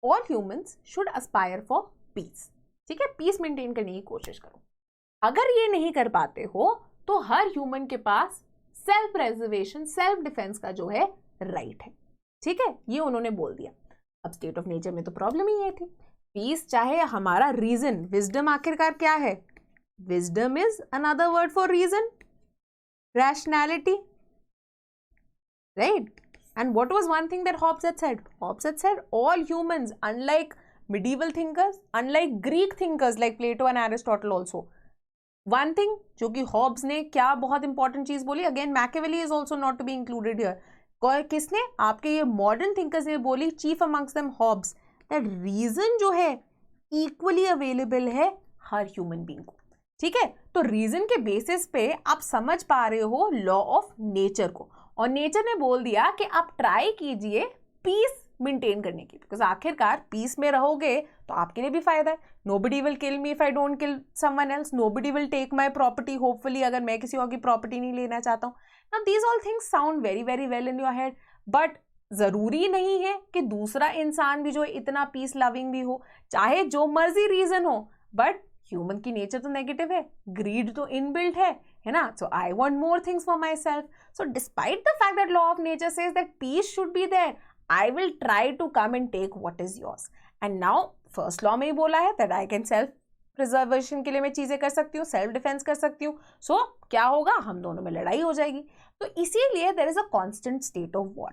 all humans should Aspire for piece. ठीक है, पीस मेंटेन करने की कोशिश करो. अगर ये नहीं कर पाते हो तो हर ह्यूमन के पास सेल्फ प्रेजर्वेशन, सेल्फ डिफेंस का जो है राइट है. ठीक है, ये उन्होंने बोल दिया. अब स्टेट ऑफ नेचर में तो प्रॉब्लम ही ये थी. पीस चाहे हमारा रीजन, विजडम आखिरकार क्या है? Wisdom is another word for reason, rationality, right? And what was one thing that Hobbes had said? Hobbes had said all humans, unlike medieval thinkers, unlike Greek thinkers like Plato and Aristotle also. One thing जो कि Hobbes ने क्या बहुत important चीज बोली, again Machiavelli is also not to be included here. किसने? आपके ये modern thinkers ने बोली, chief amongst them Hobbes, that reason जो है equally available है हर human being को. ठीक है, तो रीजन के बेसिस पे आप समझ पा रहे हो लॉ ऑफ नेचर को, और नेचर ने बोल दिया कि आप ट्राई कीजिए पीस मेंटेन करने की, बिकॉज आखिरकार पीस में रहोगे तो आपके लिए भी फायदा है. Nobody will kill me if I don't kill someone else, nobody will take my property hopefully, अगर मैं किसी और की प्रॉपर्टी नहीं लेना चाहता हूँ. Now these all things sound very very well in your head, but जरूरी नहीं है कि दूसरा इंसान भी जो इतना पीस लविंग भी हो, चाहे जो मर्जी रीजन हो, बट ह्यूमन की नेचर तो नेगेटिव है, ग्रीड तो इनबिल्ट है ना. So I want more things for myself. So despite the fact that law of nature says that peace should be there, I will try to come and take what is yours. And now first law में ही बोला है that I can self preservation के लिए मैं चीजें कर सकती हूँ, self defense कर सकती हूँ. So क्या होगा, हम दोनों में लड़ाई हो जाएगी. तो इसीलिए there is a constant state of war.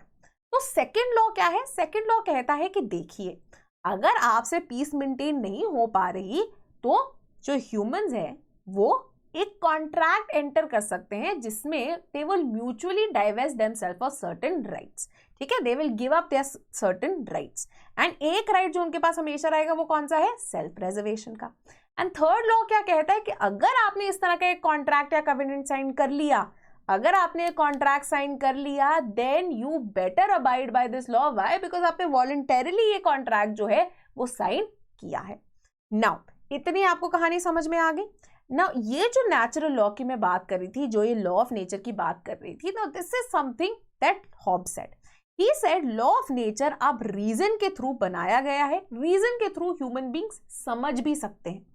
तो second law क्या है? second law कहता है कि देखिए, अगर आपसे पीस मेंटेन नहीं हो पा रही तो जो ह्यूमंस है वो एक कॉन्ट्रैक्ट एंटर कर सकते हैं जिसमें they will mutually divest themselves of certain rights. ठीक है, they will give up their certain rights, and एक राइट जो उनके पास हमेशा रहेगा वो कौन सा है, सेल्फ प्रिजर्वेशन का. एंड थर्ड लॉ क्या कहता है कि अगर आपने इस तरह का एक कॉन्ट्रैक्ट या कवेनेंट साइन कर लिया, अगर आपने एक कॉन्ट्रैक्ट साइन कर लिया, then you better abide by this law. Why? Because आपने वॉलंटरीली ये कॉन्ट्रैक्ट जो है वो साइन किया है. नाउ इतनी आपको कहानी समझ में आ गई. नाउ ये जो नेचुरल लॉ की मैं बात कर रही थी, जो ये लॉ ऑफ नेचर की बात कर रही थी, now this is something that Hobbes said. He said law of nature अब रीजन के थ्रू बनाया गया है, रीजन के थ्रू ह्यूमन बींग्स समझ भी सकते हैं.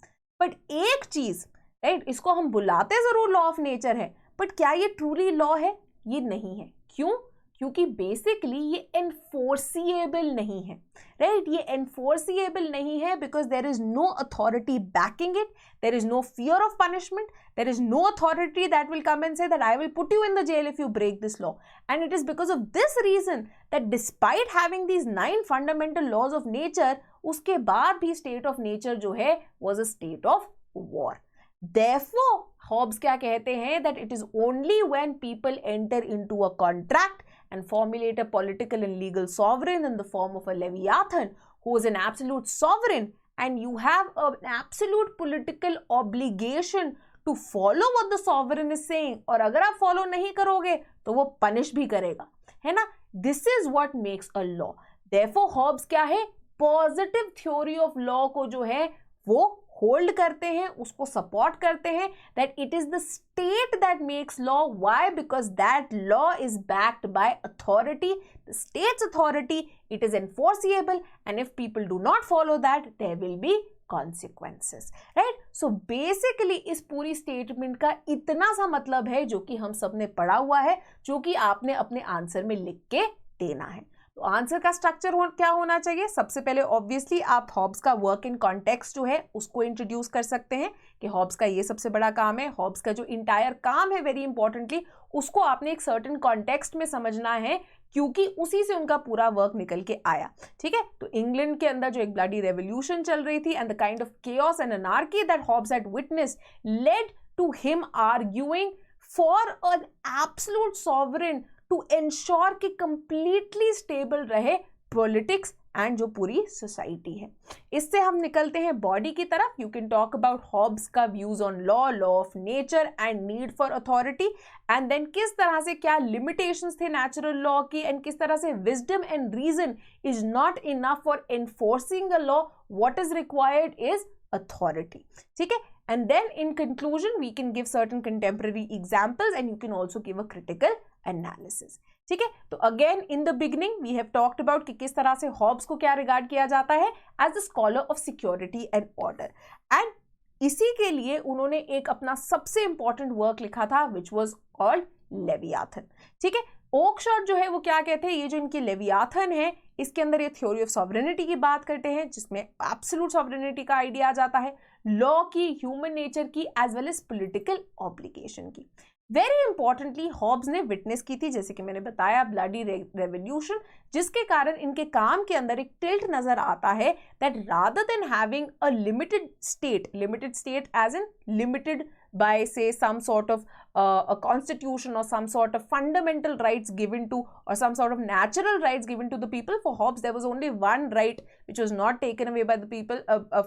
बट एक चीज, राइट, इसको हम बुलाते जरूर लॉ ऑफ नेचर है, बट क्या ये ट्रूली लॉ है? ये नहीं है. क्यों? क्योंकि बेसिकली ये एनफोर्सिएबल नहीं है, राइट. ये एनफोर्सिएबल नहीं है because there is no authority backing it, there is no fear of punishment, there is no authority that will come and say that I will put you in the jail if you break this law. And it is because of this reason that despite having these 9 fundamental laws of nature, उसके बाद भी state of nature जो है was a state of war. Therefore, Hobbes क्या कहते हैं that it is only when people enter into a contract and formulate a political and legal sovereign in the form of a Leviathan who is an absolute sovereign, and you have an absolute political obligation to follow what the sovereign is saying, और अगर आप follow नहीं करोगे तो वो punish भी करेगा, है ना. This is what makes a law. Therefore, Hobbes क्या है, positive theory of law को जो है वो होल्ड करते हैं, उसको सपोर्ट करते हैं, that it is the state that makes law. Why? Because that law is backed by authority, the state's authority, it is enforceable, and if people do not follow that there will be consequences, right? So basically इस पूरी statement का इतना सा मतलब है जो कि हम सब ने पढ़ा हुआ है, जो कि आपने अपने आंसर में लिख के देना है. तो आंसर का स्ट्रक्चर क्या होना चाहिए? सबसे पहले ऑब्वियसली आप हॉब्स का वर्क इन कॉन्टेक्स्ट जो है उसको इंट्रोड्यूस कर सकते हैं कि हॉब्स का ये सबसे बड़ा काम है. हॉब्स का जो इंटायर काम है, वेरी इंपॉर्टेंटली, उसको आपने एक सर्टेन कॉन्टेक्स्ट में समझना है, क्योंकि उसी से उनका पूरा वर्क निकल के आया. ठीक है, तो इंग्लैंड के अंदर जो एक ब्लडी रेवोल्यूशन चल रही थी and the kind of chaos and anarchy that Hobbes had witnessed led to him arguing for an absolute sovereign to ensure कि कंप्लीटली स्टेबल रहे पॉलिटिक्स एंड जो पूरी सोसाइटी है. इससे हम निकलते हैं बॉडी की तरफ. You can talk about Hobbes का views on law, law of nature and need for authority, and then किस तरह से क्या लिमिटेशंस थे नेचुरल लॉ की, एंड किस तरह से wisdom and reason is not enough for enforcing a law. What is required is authority. ठीक है, and then in conclusion we can give certain contemporary examples and you can also give a critical analysis. ठीक है, तो again in the beginning we have talked about कि किस तरह से Hobbs को क्या रिगार्ड किया जाता है as the scholar of security and order, and इसी के लिए उन्होंने एक अपना सबसे इंपॉर्टेंट वर्क लिखा था which was called Leviathan. ठीक है, ओकशॉट जो है वो क्या कहते हैं, ये जो इनकी लेवियाथन है इसके अंदर ये थ्योरी ऑफ सॉवरेनिटी की बात करते हैं, जिसमें एब्सोल्यूट सॉवरेनिटी का आइडिया आ जाता है, लॉ की, ह्यूमन नेचर की, as well as political obligation की. वेरी इंपॉर्टेंटली हॉब्स ने विटनेस की थी, जैसे कि मैंने बताया, ब्लडी रेवोल्यूशन, जिसके कारण इनके काम के अंदर एक टिल्ट नजर आता है that rather than having a limited state as in limited by say some sort of a constitution or some sort of fundamental rights given to, or some sort of natural rights given to the people. For Hobbes there was only one right which was not taken away by the people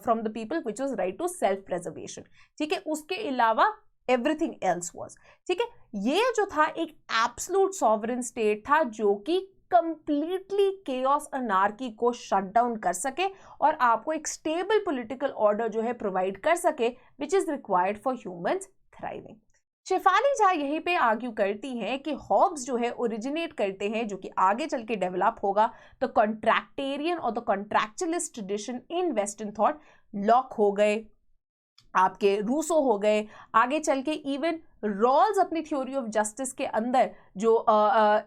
from the people, which was right to self preservation. ठीक है, उसके अलावा everything else was. ठीक है, ये जो था एक absolute sovereign state था जो कि कंप्लीटली केओस अनार्की को शट डाउन कर सके और आपको एक स्टेबल पॉलिटिकल ऑर्डर जो है प्रोवाइड कर सके, which is required for humans thriving. Shefali Jha यहीं पे आर्ग्यू करती हैं कि हॉब्स जो है ओरिजिनेट करते हैं, जो कि आगे चल के डेवलप होगा, द कॉन्ट्रैक्टेरियन और the contractualist tradition in western thought. Locke हो गए, आपके रूसो हो गए, आगे चल के इवन रॉल्स अपनी थ्योरी ऑफ जस्टिस के अंदर जो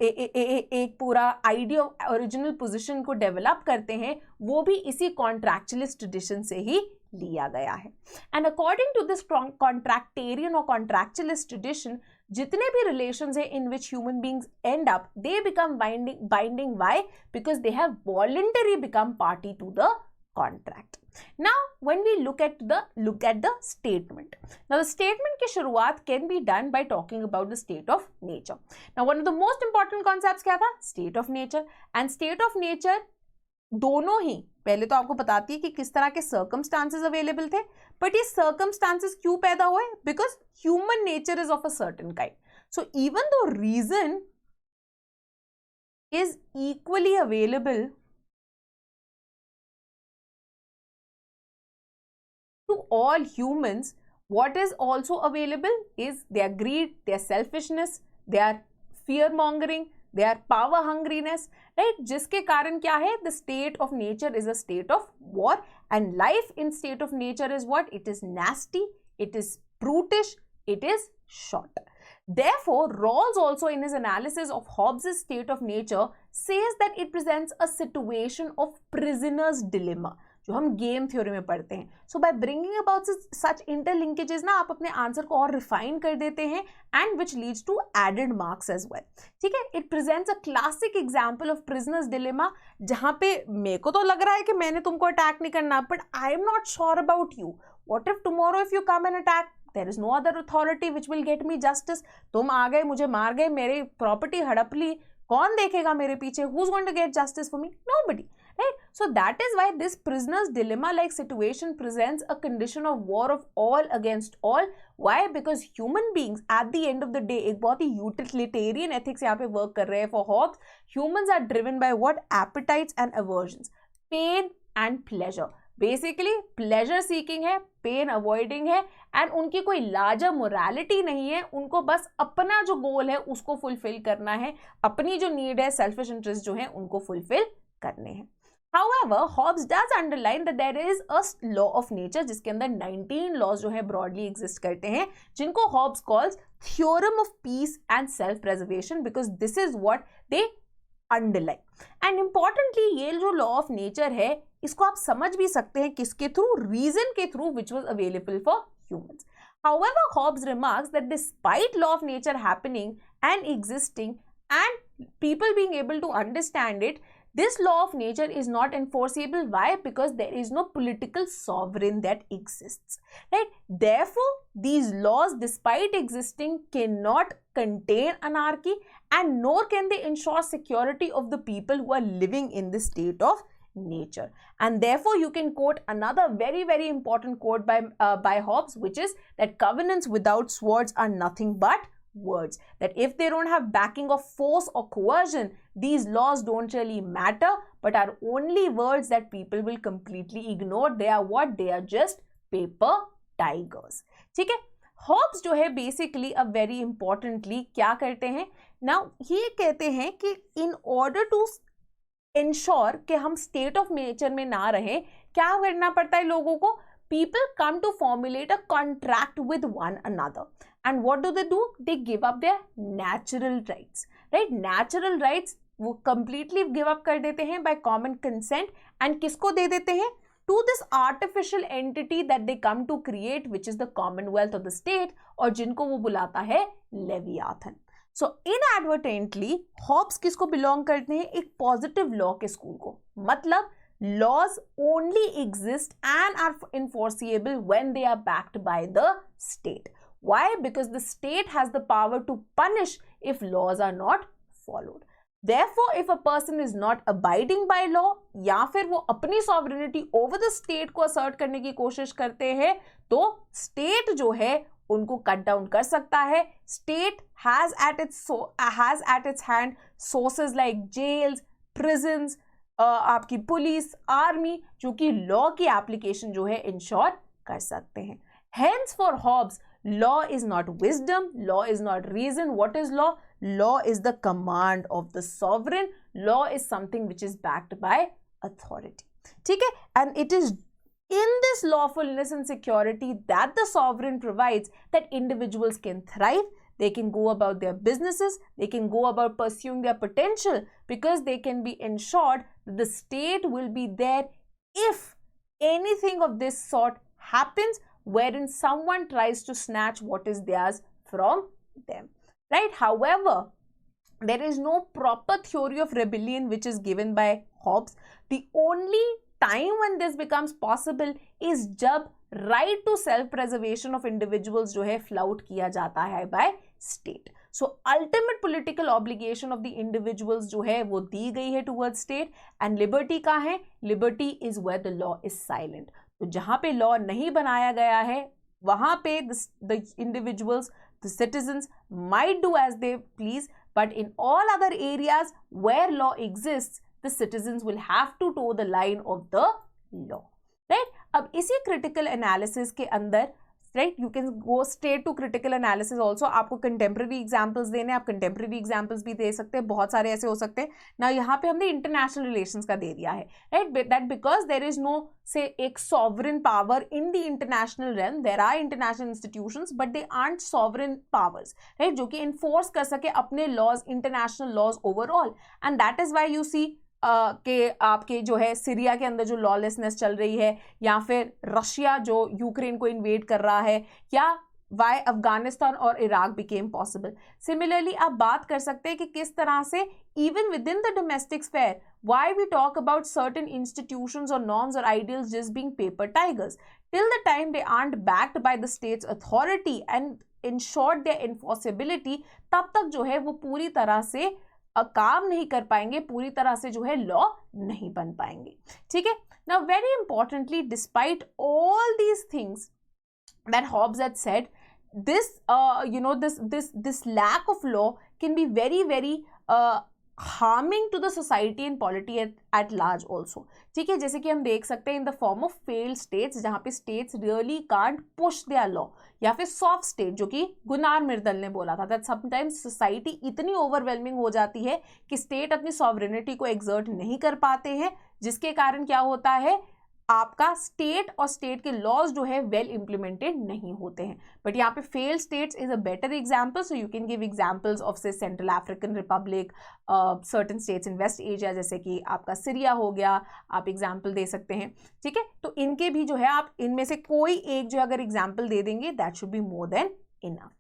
एक पूरा आइडिया ऑफ ओरिजिनल पोजीशन को डेवलप करते हैं, वो भी इसी कॉन्ट्रैक्चुअलिस्ट ट्रेडिशन से ही लिया गया है. एंड अकॉर्डिंग टू दिस कॉन्ट्रैक्टेरियन और कॉन्ट्रैक्चुअलिस्ट ट्रेडिशन, जितने भी रिलेशंस है in which human beings end up, they become binding. Why? Because they have voluntarily become party to the contract. Now when we look at the statement, now the statement की शुरुआत can be done by talking about the state of nature. Now one of the most important concepts क्या था? State of nature. And state of nature दोनों ही पहले तो आपको बताती है कि किस तरह के circumstances available थे, but ये circumstances क्यों पैदा हुए? Because human nature is of a certain kind. So even though reason is equally available to all humans, what is also available is their greed, their selfishness, their fear mongering, their power hungriness, right? जिसके कारण क्या है? The state of nature is a state of war, and life in state of nature is what? It is nasty, it is brutish, it is short. Therefore, Rawls also in his analysis of Hobbes' state of nature says that it presents a situation of prisoner's dilemma, जो हम game theory में पढ़ते हैं. So by bringing about such interlinkages ना आप अपने answer को और रिफाइन कर देते हैं, and which leads to added marks as well. ठीक है, it presents a classic example of prisoner's dilemma, जहां पे मेरे को तो लग रहा है कि मैंने तुमको अटैक नहीं करना, but I am not sure about you. What if tomorrow if you come and attack, there is no other authority which will get me justice. तुम आ गए, मुझे मार गए, मेरी प्रॉपर्टी हड़प ली, कौन देखेगा मेरे पीछे? Who is going to get justice for me? Nobody. Right? So that is why this prisoner's dilemma like situation presents a condition of war of all against all. Why? Because human beings at the end of the day, एक बहुत ही utilitarian ethics यहाँ पे work कर रहे हैं for Hobbes. Humans are driven by what? Appetites and aversions, pain and pleasure. Basically pleasure seeking है, pain avoiding है, and उनकी कोई larger morality नहीं है. उनको बस अपना जो goal है उसको fulfill करना है, अपनी जो need है, selfish interest जो है उनको fulfill करने हैं. However, Hobbes does underline that there is a law of nature, जिसके अंदर 19 laws जो है broadly exist करते हैं, जिनको Hobbes calls theorem of peace and self-preservation, because this is what they underline. And importantly, ये जो law of nature है, इसको आप समझ भी सकते हैं किसके थ्रू? reason के through, which was available for humans. However, Hobbes remarks that despite law of nature happening and existing and people being able to understand it, this law of nature is not enforceable. Why? Because there is no political sovereign that exists, right? Therefore, these laws, despite existing, cannot contain anarchy, and nor can they ensure security of the people who are living in this state of nature. And therefore, you can quote another very, very important quote by Hobbes, which is that covenants without swords are nothing but words. That if they don't have backing of force or coercion, these laws don't really matter, but are only words that people will completely ignore. They are what? They are just paper tigers. ठीक है, Hobbes जो है basically a very importantly क्या करते हैं? Now ये कहते हैं कि in order to ensure कि हम state of nature में ना रहें, क्या करना पड़ता है लोगों को? People come to formulate a contract with one another. And what do? They give up their natural rights, right? Natural rights वो completely give up कर देते हैं by common consent, and किसको दे देते हैं? To this artificial entity that they come to create, which is the commonwealth of the state, और जिनको वो बुलाता है Leviathan. So inadvertently, Hobbes किसको belong करते हैं? एक positive law के school को. मतलब laws only exist and are enforceable when they are backed by the state. Why? Because the state has the power to punish if laws are not followed. Therefore, if a person is not abiding by law या फिर वो अपनी sovereignty over the state को assert करने की कोशिश करते हैं, तो state जो है उनको कट डाउन कर सकता है. State has at its hand sources like jails, prisons, आपकी पुलिस, आर्मी, जो कि लॉ की एप्लीकेशन जो है इंश्योर कर सकते हैं. Hence for Hobbes, law is not wisdom, law is not reason. What is law? Law is the command of the sovereign. Law is something which is backed by authority. ठीक है? And it is in this lawfulness and security that the sovereign provides that individuals can thrive, they can go about their businesses, they can go about pursuing their potential, because they can be ensured that the state will be there if anything of this sort happens, wherein someone tries to snatch what is theirs from them, right? However, there is no proper theory of rebellion which is given by Hobbes. The only time when this becomes possible is जब right to self-preservation of individuals जो है flout किया जाता है by state. So ultimate political obligation of the individuals जो है वो दी गई है towards state, and liberty कहाँ है? Liberty is where the law is silent. तो जहाँ पे law नहीं बनाया गया है वहाँ पे the individuals, the citizens might do as they please, but in all other areas where law exists, the citizens will have to toe the line of the law, right? अब इसी critical analysis के अंदर, right, you can go straight to critical analysis also. आपको contemporary examples देने, आप contemporary examples भी दे सकते हैं, बहुत सारे ऐसे हो सकते हैं ना. यहाँ पे हमने international relations का दे दिया है, right? That because there is no say एक sovereign power in the international realm, there are international institutions but they aren't sovereign powers, right? जो कि enforce कर सके अपने laws, international laws overall, and that is why you see के आपके जो है सीरिया के अंदर जो लॉलेसनेस चल रही है, या फिर रशिया जो यूक्रेन को इन्वेड कर रहा है, या वाई अफगानिस्तान और इराक बिकेम पॉसिबल. सिमिलरली आप बात कर सकते हैं कि किस तरह से even within the domestic sphere why we talk about certain institutions और नॉर्म्स और ideals just being paper tigers, till the time they aren't backed by the state's authority and ensured their enforceability, तब तक जो है वो पूरी तरह से काम नहीं कर पाएंगे, पूरी तरह से जो है लॉ नहीं बन पाएंगे. ठीक है. Now very importantly, despite all these things that Hobbes had said, this this lack of law can be very harming to the society and polity at large also. ठीक है. जैसे कि हम देख सकते हैं in the form of failed states, जहाँ पे states really can't push their law, या फिर soft state जो कि गुनार मिर्दल ने बोला था, that sometimes society इतनी overwhelming हो जाती है कि state अपनी sovereignty को exert नहीं कर पाते हैं, जिसके कारण क्या होता है, आपका स्टेट और स्टेट के लॉज जो है वेल इम्प्लीमेंटेड नहीं होते हैं. बट यहाँ पे failed states is a better example, so you can give examples of say Central African Republic, certain states in West Asia, जैसे कि आपका सीरिया हो गया, आप एग्जांपल दे सकते हैं. ठीक है. तो इनके भी जो है आप इनमें से कोई एक जो अगर एग्जांपल दे देंगे, that should be more than enough.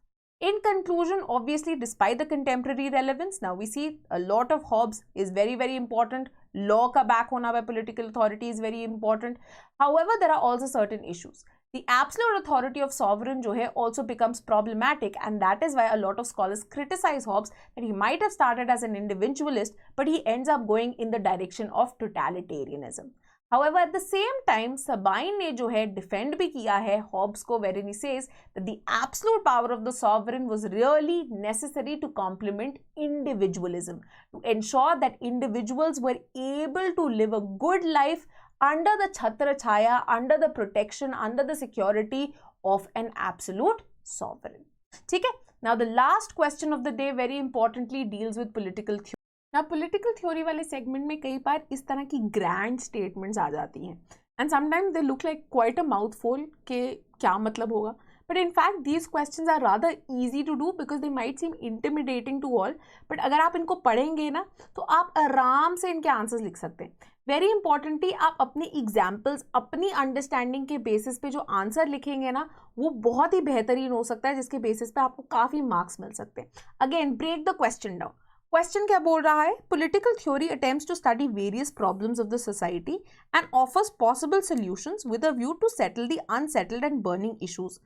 In conclusion, obviously, despite the contemporary relevance, now we see a lot of Hobbes is very important. Law ka back hona by political authority is very important. However, there are also certain issues. The absolute authority of sovereign jo hai also becomes problematic, and that is why a lot of scholars criticize Hobbes that he might have started as an individualist, but he ends up going in the direction of totalitarianism. However, at the same time, Sabine ने जो है defend भी किया है Hobbes को, wherein he says that the absolute power of the sovereign was really necessary to complement individualism, to ensure that individuals were able to live a good life under the chhatra chhaya, under the protection, under the security of an absolute sovereign. ठीक है. Now the last question of the day very importantly deals with political theory. ना political theory वाले segment में कई बार इस तरह की grand statements आ जाती हैं, and sometimes they look like quite a mouthful के क्या मतलब होगा, but in fact these questions are rather easy to do because they might seem intimidating to all, but अगर आप इनको पढ़ेंगे ना तो आप आराम से इनके आंसर्स लिख सकते हैं. वेरी इंपॉर्टेंटली, आप अपनी एग्जाम्पल्स, अपनी अंडरस्टैंडिंग के बेसिस पे जो आंसर लिखेंगे ना वो बहुत ही बेहतरीन हो सकता है, जिसके बेसिस पे आपको काफ़ी मार्क्स मिल सकते हैं. Again break the question down. Question क्या बोल रहा है? Political theory attempts to study various problems of the society and offers possible solutions with a view to settle the unsettled and burning issues.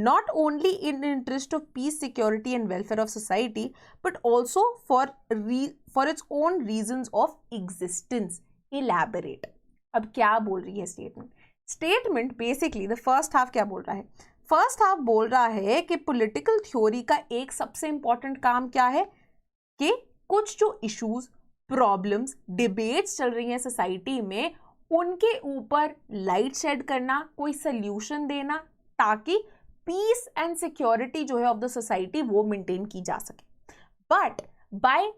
not only in the interest of peace, security and welfare of society, but also for its own reasons of existence. Elaborate. अब क्या बोल रही है statement? Statement basically the first half क्या बोल रहा है? First half बोल रहा है कि पॉलिटिकल थ्योरी का एक सबसे इंपॉर्टेंट काम क्या है कि कुछ जो इश्यूज, प्रॉब्लम्स, डिबेट्स चल रही हैं सोसाइटी में, उनके ऊपर लाइट शेड करना, कोई सल्यूशन देना, ताकि पीस एंड सिक्योरिटी जो है ऑफ द सोसाइटी वो मेंटेन की जा सके. But by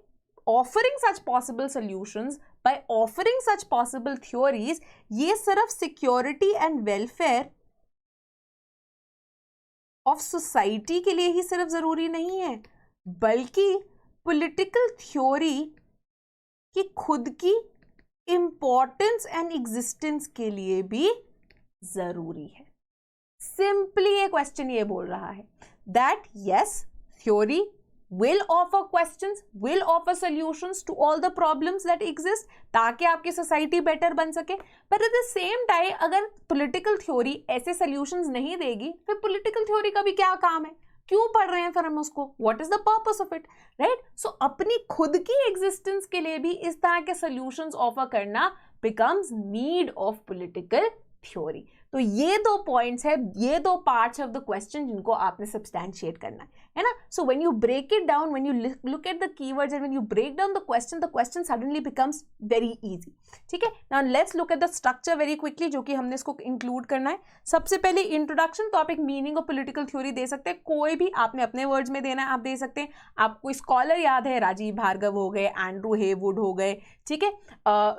offering such possible solutions, by offering such possible theories, ये सिर्फ security and welfare of society के लिए ही सिर्फ जरूरी नहीं है, बल्कि पॉलिटिकल थ्योरी की खुद की इंपॉर्टेंस एंड एग्जिस्टेंस के लिए भी जरूरी है. सिंपली ये क्वेश्चन ये बोल रहा है that yes, theory will offer questions, will offer solutions to all the problems that exist, ताकि आपकी सोसाइटी बेटर बन सके. पर एट द सेम टाइम अगर पॉलिटिकल थ्योरी ऐसे सॉल्यूशंस नहीं देगी, फिर पॉलिटिकल थ्योरी का भी क्या काम है? क्यों पढ़ रहे हैं फिर हम उसको? What is the purpose of it, right? So अपनी खुद की एग्जिस्टेंस के लिए भी इस तरह के सॉल्यूशंस ऑफर करना becomes need of political theory. तो ये दो पॉइंट्स है, ये दो पार्ट्स ऑफ द क्वेश्चन जिनको आपने सब्सटैंशिएट करना है ना. So when you break it down, when you look at the keywords and when you break down the question suddenly becomes very easy. ठीक है, now let's look at the structure very quickly, जो कि हमने इसको include करना है. सबसे पहले इंट्रोडक्शन. तो आप एक मीनिंग ऑफ पॉलिटिकल थ्योरी दे सकते हैं, कोई भी आपने अपने वर्ड्स में देना है आप दे सकते हैं. आपको स्कॉलर याद है, राजीव भार्गव हो गए, एंड्रू हेवुड हो गए. ठीक है,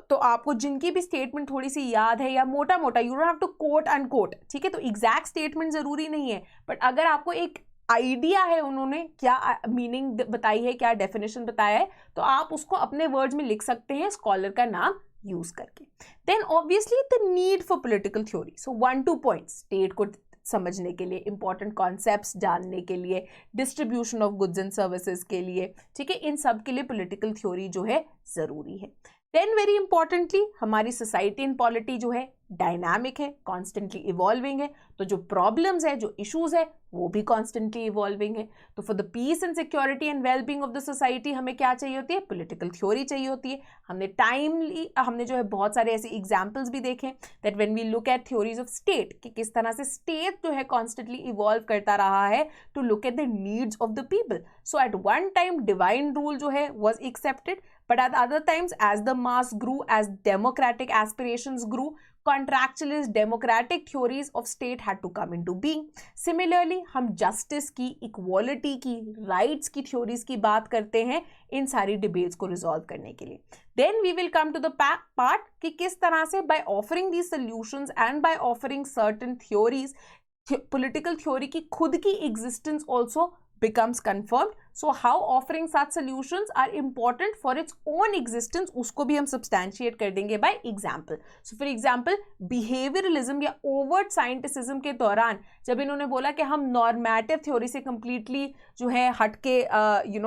तो आपको जिनकी भी स्टेटमेंट थोड़ी सी याद है या मोटा मोटा, you don't have to quote unquote. ठीक है, तो एग्जैक्ट स्टेटमेंट जरूरी नहीं है, बट अगर आपको एक आइडिया है उन्होंने क्या मीनिंग बताई है, क्या डेफिनेशन बताया है, तो आप उसको अपने वर्ड्स में लिख सकते हैं स्कॉलर का नाम यूज करके. Then obviously the need for political theory. So 1-2 points state को समझने के लिए, इंपॉर्टेंट कॉन्सेप्ट्स जानने के लिए, distribution of goods and services के लिए. ठीक है, इन सब के लिए पॉलिटिकल थ्योरी जो है जरूरी है. देन वेरी इंपॉर्टेंटली हमारी सोसाइटी एंड पॉलिटी जो है डायनामिक है, कॉन्स्टेंटली इवॉल्विंग है. तो जो प्रॉब्लम्स है, जो इश्यूज है, वो भी कॉन्स्टेंटली इवॉल्विंग है. तो for the peace and security and wellbeing of the society हमें क्या चाहिए होती है? पॉलिटिकल थ्योरी चाहिए होती है. हमने जो है बहुत सारे ऐसे एग्जाम्पल्स भी देखे that when we look at theories of state, कि किस तरह से स्टेट जो है कॉन्स्टेंटली इवॉल्व करता रहा है to look at the needs of the people. So at one time divine rule जो है was accepted, but at other times as the mass grew, as democratic aspirations grew, contractualist democratic theories of state had to come into being. Similarly हम justice की, equality की, rights की theories की बात करते हैं इन सारी debates को resolve करने के लिए. Then we will come to the part कि किस तरह से by offering these solutions and by offering certain theories, political theory की खुद की existence also becomes confirmed. So how offering such solutions are important for its own existence, उसको भी हम substantiate कर देंगे by example. So for example, behavioralism या overt scienticism के दौरान जब इन्होंने बोला कि हम normative theory से completely जो है हटके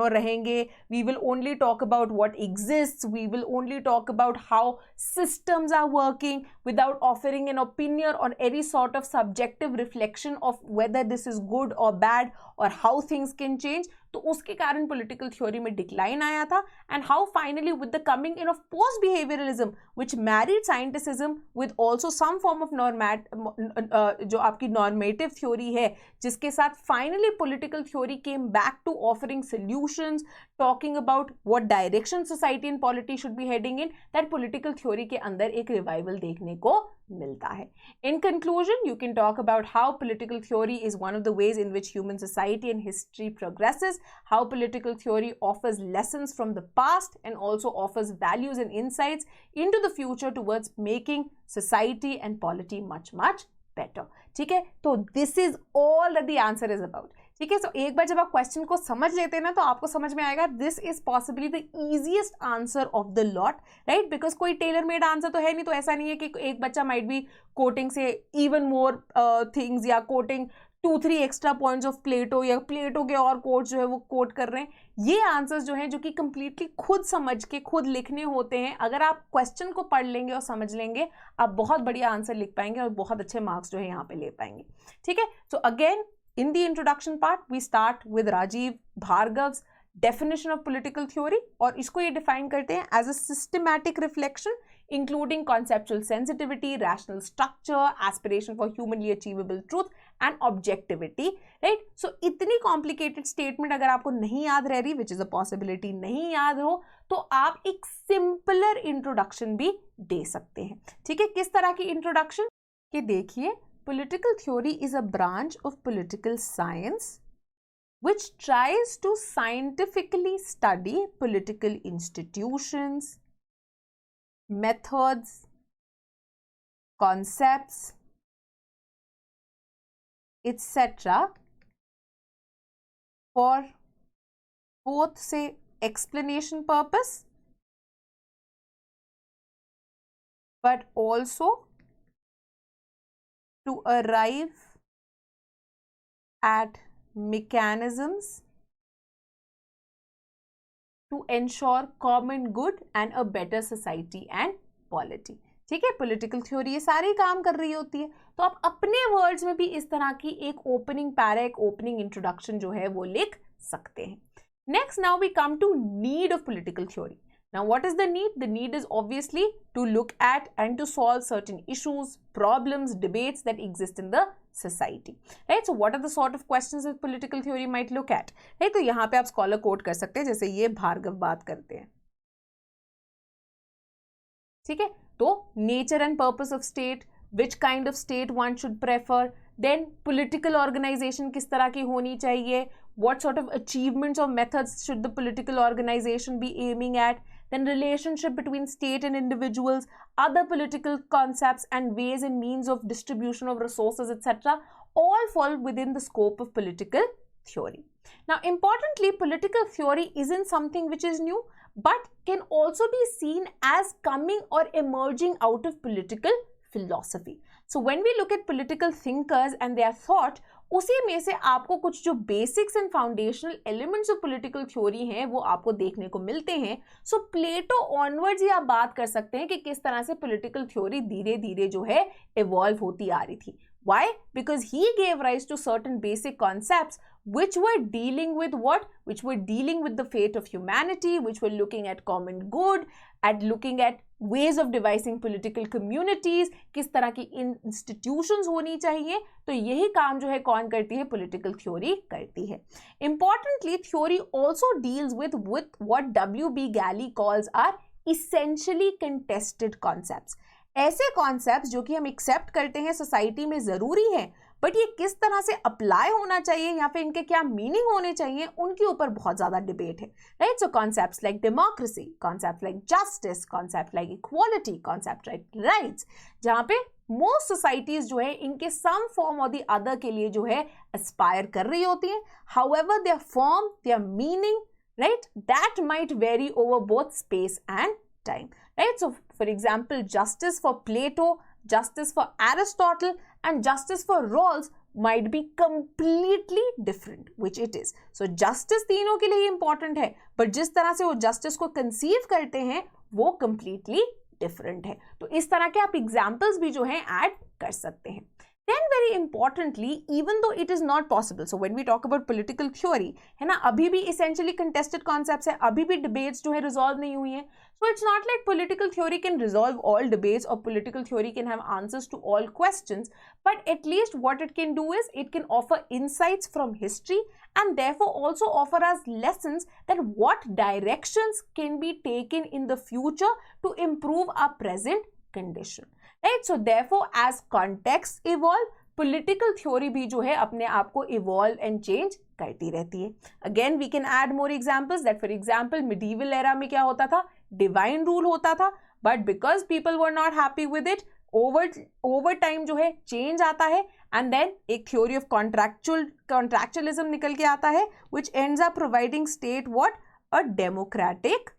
रहेंगे, we will only talk about what exists, we will only talk about how systems are working without offering an opinion or any sort of subjective reflection of whether this is good or bad or how things can change. तो उसके कारण political theory में decline आया था. And how finally with the coming in of post behaviouralism which married scientism with also some form of जो आपकी normative theory है, जिसके साथ finally political theory came back to offering solutions, talking about what direction society and polity should be heading in. That political theory के अंदर एक revival देखने को मिलता है. In conclusion, you can talk about how political theory is one of the ways in which human society and history progresses, how political theory offers lessons from the past and also offers values and insights into the future towards making society and polity much better. ठीक है, तो this is all that the answer is about. ठीक है, सो एक बार जब आप question को समझ लेते हैं ना, तो आपको समझ में आएगा this is possibly the easiest answer of the lot, right? Because कोई टेलर मेड आंसर तो है नहीं. तो ऐसा नहीं है कि एक बच्चा माइट बी कोटिंग से इवन मोर थिंग्स या quoting 2-3 extra points of Plato या प्लेटो के और कोट जो है वो कोट कर रहे हैं. ये आंसर्स जो हैं जो कि कंप्लीटली खुद समझ के खुद लिखने होते हैं. अगर आप क्वेश्चन को पढ़ लेंगे और समझ लेंगे, आप बहुत बढ़िया आंसर लिख पाएंगे और बहुत अच्छे मार्क्स जो है यहाँ पे ले पाएंगे. ठीक है, so again in the introduction part, we start with Rajiv Bhargav's definition of political theory, और इसको ये define करते हैं as a systematic reflection including conceptual sensitivity, rational structure, aspiration for humanly achievable truth and objectivity, right? So इतनी complicated statement अगर आपको नहीं याद रह रही, which is a possibility, नहीं याद हो, तो आप एक simpler introduction भी दे सकते हैं. ठीक है, किस तरह की introduction? कि देखिए, political theory is a branch of political science which tries to scientifically study political institutions, methods, concepts, etc. for both, say, explanation purpose, but also to arrive at mechanisms to ensure common good and a better society and polity. ठीक है, political theory ये सारे काम कर रही होती है, तो आप अपने वर्ड्स में भी इस तरह की एक ओपनिंग पैरा, एक ओपनिंग इंट्रोडक्शन जो है वो लिख सकते हैं. Next, now we come to need of political theory. Now, what is the need? The need is obviously to look at and to solve certain issues, problems, debates that exist in the society. Right? So, what are the sort of questions that political theory might look at? Right? तो यहाँ पे आप scholar quote कर सकते हैं, जैसे ये भार्गव बात करते हैं. ठीक है, तो nature and purpose of state, which kind of state one should prefer, then political organization किस तरह की होनी चाहिए, what sort of achievements or methods should the political organization be aiming at, then relationship between state and individuals, other political concepts and ways and means of distribution of resources, etc. all fall within the scope of political theory. Now, importantly, political theory isn't something which is new, but can also be seen as coming or emerging out of political philosophy. So, when we look at political thinkers and their thought, उसी में से आपको कुछ जो basics and foundational elements of political theory हैं वो आपको देखने को मिलते हैं. सो प्लेटो ऑनवर्ड्स ही आप बात कर सकते हैं कि किस तरह से पॉलिटिकल थ्योरी धीरे धीरे जो है इवॉल्व होती आ रही थी. Why? Because he gave rise to certain basic concepts which were dealing with what? Which were dealing with the fate of humanity, which were looking at common good, at looking at ways of devising political communities, किस तरह की institutions होनी चाहिए. तो यही काम जो है कौन करती है? Political theory करती है. Importantly, theory also deals with what W.B. Gallie calls are essentially contested concepts. ऐसे कॉन्सेप्ट्स जो कि हम एक्सेप्ट करते हैं सोसाइटी में ज़रूरी है, बट ये किस तरह से अप्लाई होना चाहिए या फिर इनके क्या मीनिंग होने चाहिए, उनके ऊपर बहुत ज़्यादा डिबेट है. Right, so concepts like democracy, concept like justice, concept like equality, concept like rights, जहाँ पे मोस्ट सोसाइटीज जो है इनके सम फॉर्म और द अदर के लिए जो है एस्पायर कर रही होती हैं. However their form, their meaning, right, that might vary over both space and time. Right? So, for example, justice for Plato, justice for Aristotle, and justice for Rawls might be completely different, which it is. So, justice तीनों के लिए important है, but जिस तरह से वो justice को conceive करते हैं, वो completely different है. तो इस तरह के आप examples भी जो हैं add कर सकते हैं. Then very importantly, even though it is not possible, so when we talk about political theory, है ना, अभी भी essentially contested concepts है, अभी भी debates जो है resolve नहीं हुई हैं. So it's not like political theory can resolve all debates or political theory can have answers to all questions, but at least what it can do is it can offer insights from history and therefore also offer us lessons that what directions can be taken in the future to improve our present condition. Right? So therefore, as context evolve, political theory भी जो है अपने आप को evolve and change करती रहती है. Again, we can add more examples that, for example, medieval era में क्या होता था? Divine rule होता था, but because people were not happy with it, over time जो है change आता है, and then एक theory of contractualism निकल के आता है, which ends up providing state what? A democratic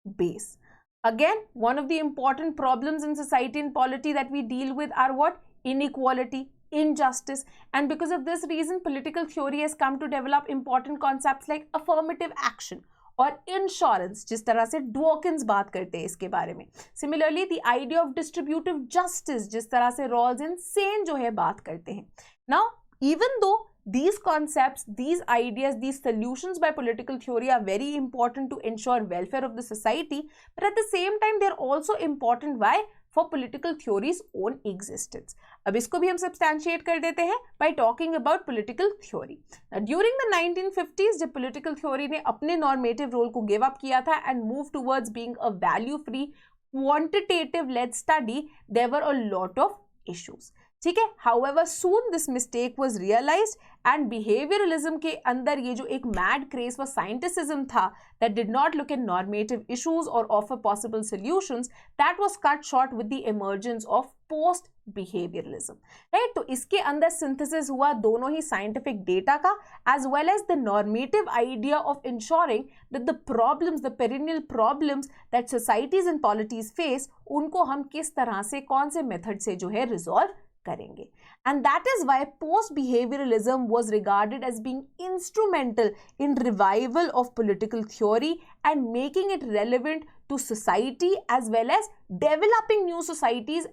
base. Again, one of the important problems in society and polity that we deal with are what? Inequality, injustice, and because of this reason, political theory has come to develop important concepts like affirmative action और insurance, जिस तरह से Dawkins बात करते हैं इसके बारे में. Similarly the idea of distributive justice, जिस तरह से रॉल्स एंड सेन जो है बात करते हैं. Now even though these concepts, these ideas, these solutions by political theory are very important to ensure welfare of the society, but at the same time they are also important. Why? For political theory's own existence. अब इसको भी हम substantiate कर देते हैं by talking about political theory. Now, during the 1950s जब political theory ने अपने normative role को give up किया था and moved towards being a value-free, quantitative-led study, there were a lot of issues. ठीक है. However, soon this mistake was realized and behavioralism के अंदर ये जो एक mad craze for scienticism था that did not look at normative issues or offer possible solutions, that was cut short with the emergence of post behavioralism. Right? तो इसके अंदर synthesis हुआ दोनों ही scientific data का as well as the normative idea of ensuring that the problems, the perennial problems that societies and polities face, उनको हम किस तरह से कौन से method से जो है resolve करेंगे. And that is why post-behavioralism was regarded as being instrumental in revival of political theory and making it relevant to society as well as developing new societies,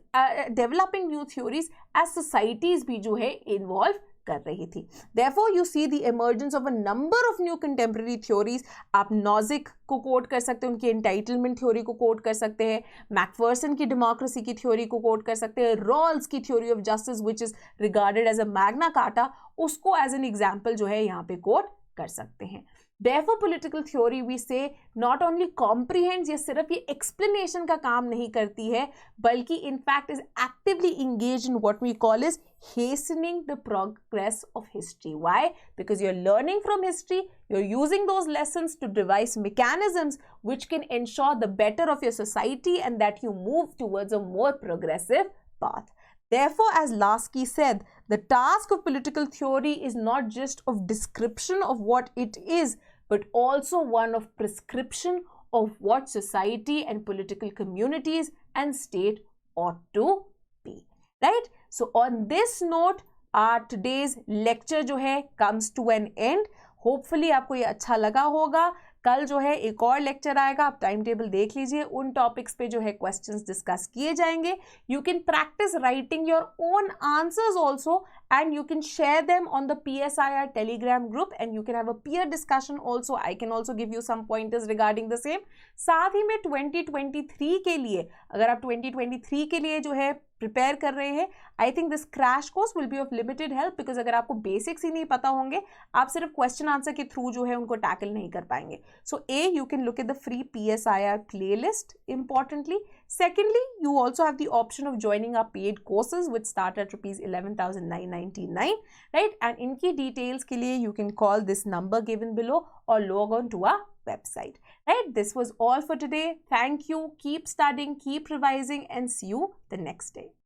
developing new theories as societies भी जो है involve कर रही थी. Therefore, you see the emergence of a number of new contemporary theories. आप Nozick को coat कर सकते हैं, उनकी entitlement theory को कोट कर सकते हैं, मैकफर्सन की democracy की theory को कोट कर सकते हैं, Rawls की theory of justice which is regarded as a magna carta, उसको as an example जो है यहाँ पे कोट कर सकते हैं. Therefore, political theory we say not only comprehends, ये सिर्फ ये explanation का काम नहीं करती है, बल्कि in fact is actively engaged in what we call is hastening the progress of history. Why? Because you're learning from history, you're using those lessons to devise mechanisms which can ensure the better of your society and that you move towards a more progressive path. Therefore, as Lasky said, the task of political theory is not just of description of what it is, but also one of prescription of what society and political communities and state ought to be. Right? So, on this note, our today's lecture जो है comes to an end. Hopefully आपको ये अच्छा लगा होगा. कल जो है एक और लेक्चर आएगा, आप टाइम टेबल देख लीजिए, उन टॉपिक्स पे जो है क्वेश्चंस डिस्कस किए जाएंगे. You can practice writing your own answers also and you can share them on the PSIR Telegram group and you can have a peer discussion also. I can also give you some pointers regarding the same. साथ ही में 2023 के लिए, अगर आप 2023 के लिए जो है प्रिपेयर कर रहे हैं, I think this crash course will be of limited help because अगर आपको बेसिक्स ही नहीं पता होंगे, आप सिर्फ क्वेश्चन आंसर के थ्रू जो है उनको टैकल नहीं कर पाएंगे. So A, you can look at the free PSIR playlist importantly. Secondly, you also have the option of joining our paid courses which start at rupees 11,999, right? And इनकी details के लिए you can call this number given below or log on to our website, right? This was all for today. Thank you. Keep studying, keep revising, and see you the next day.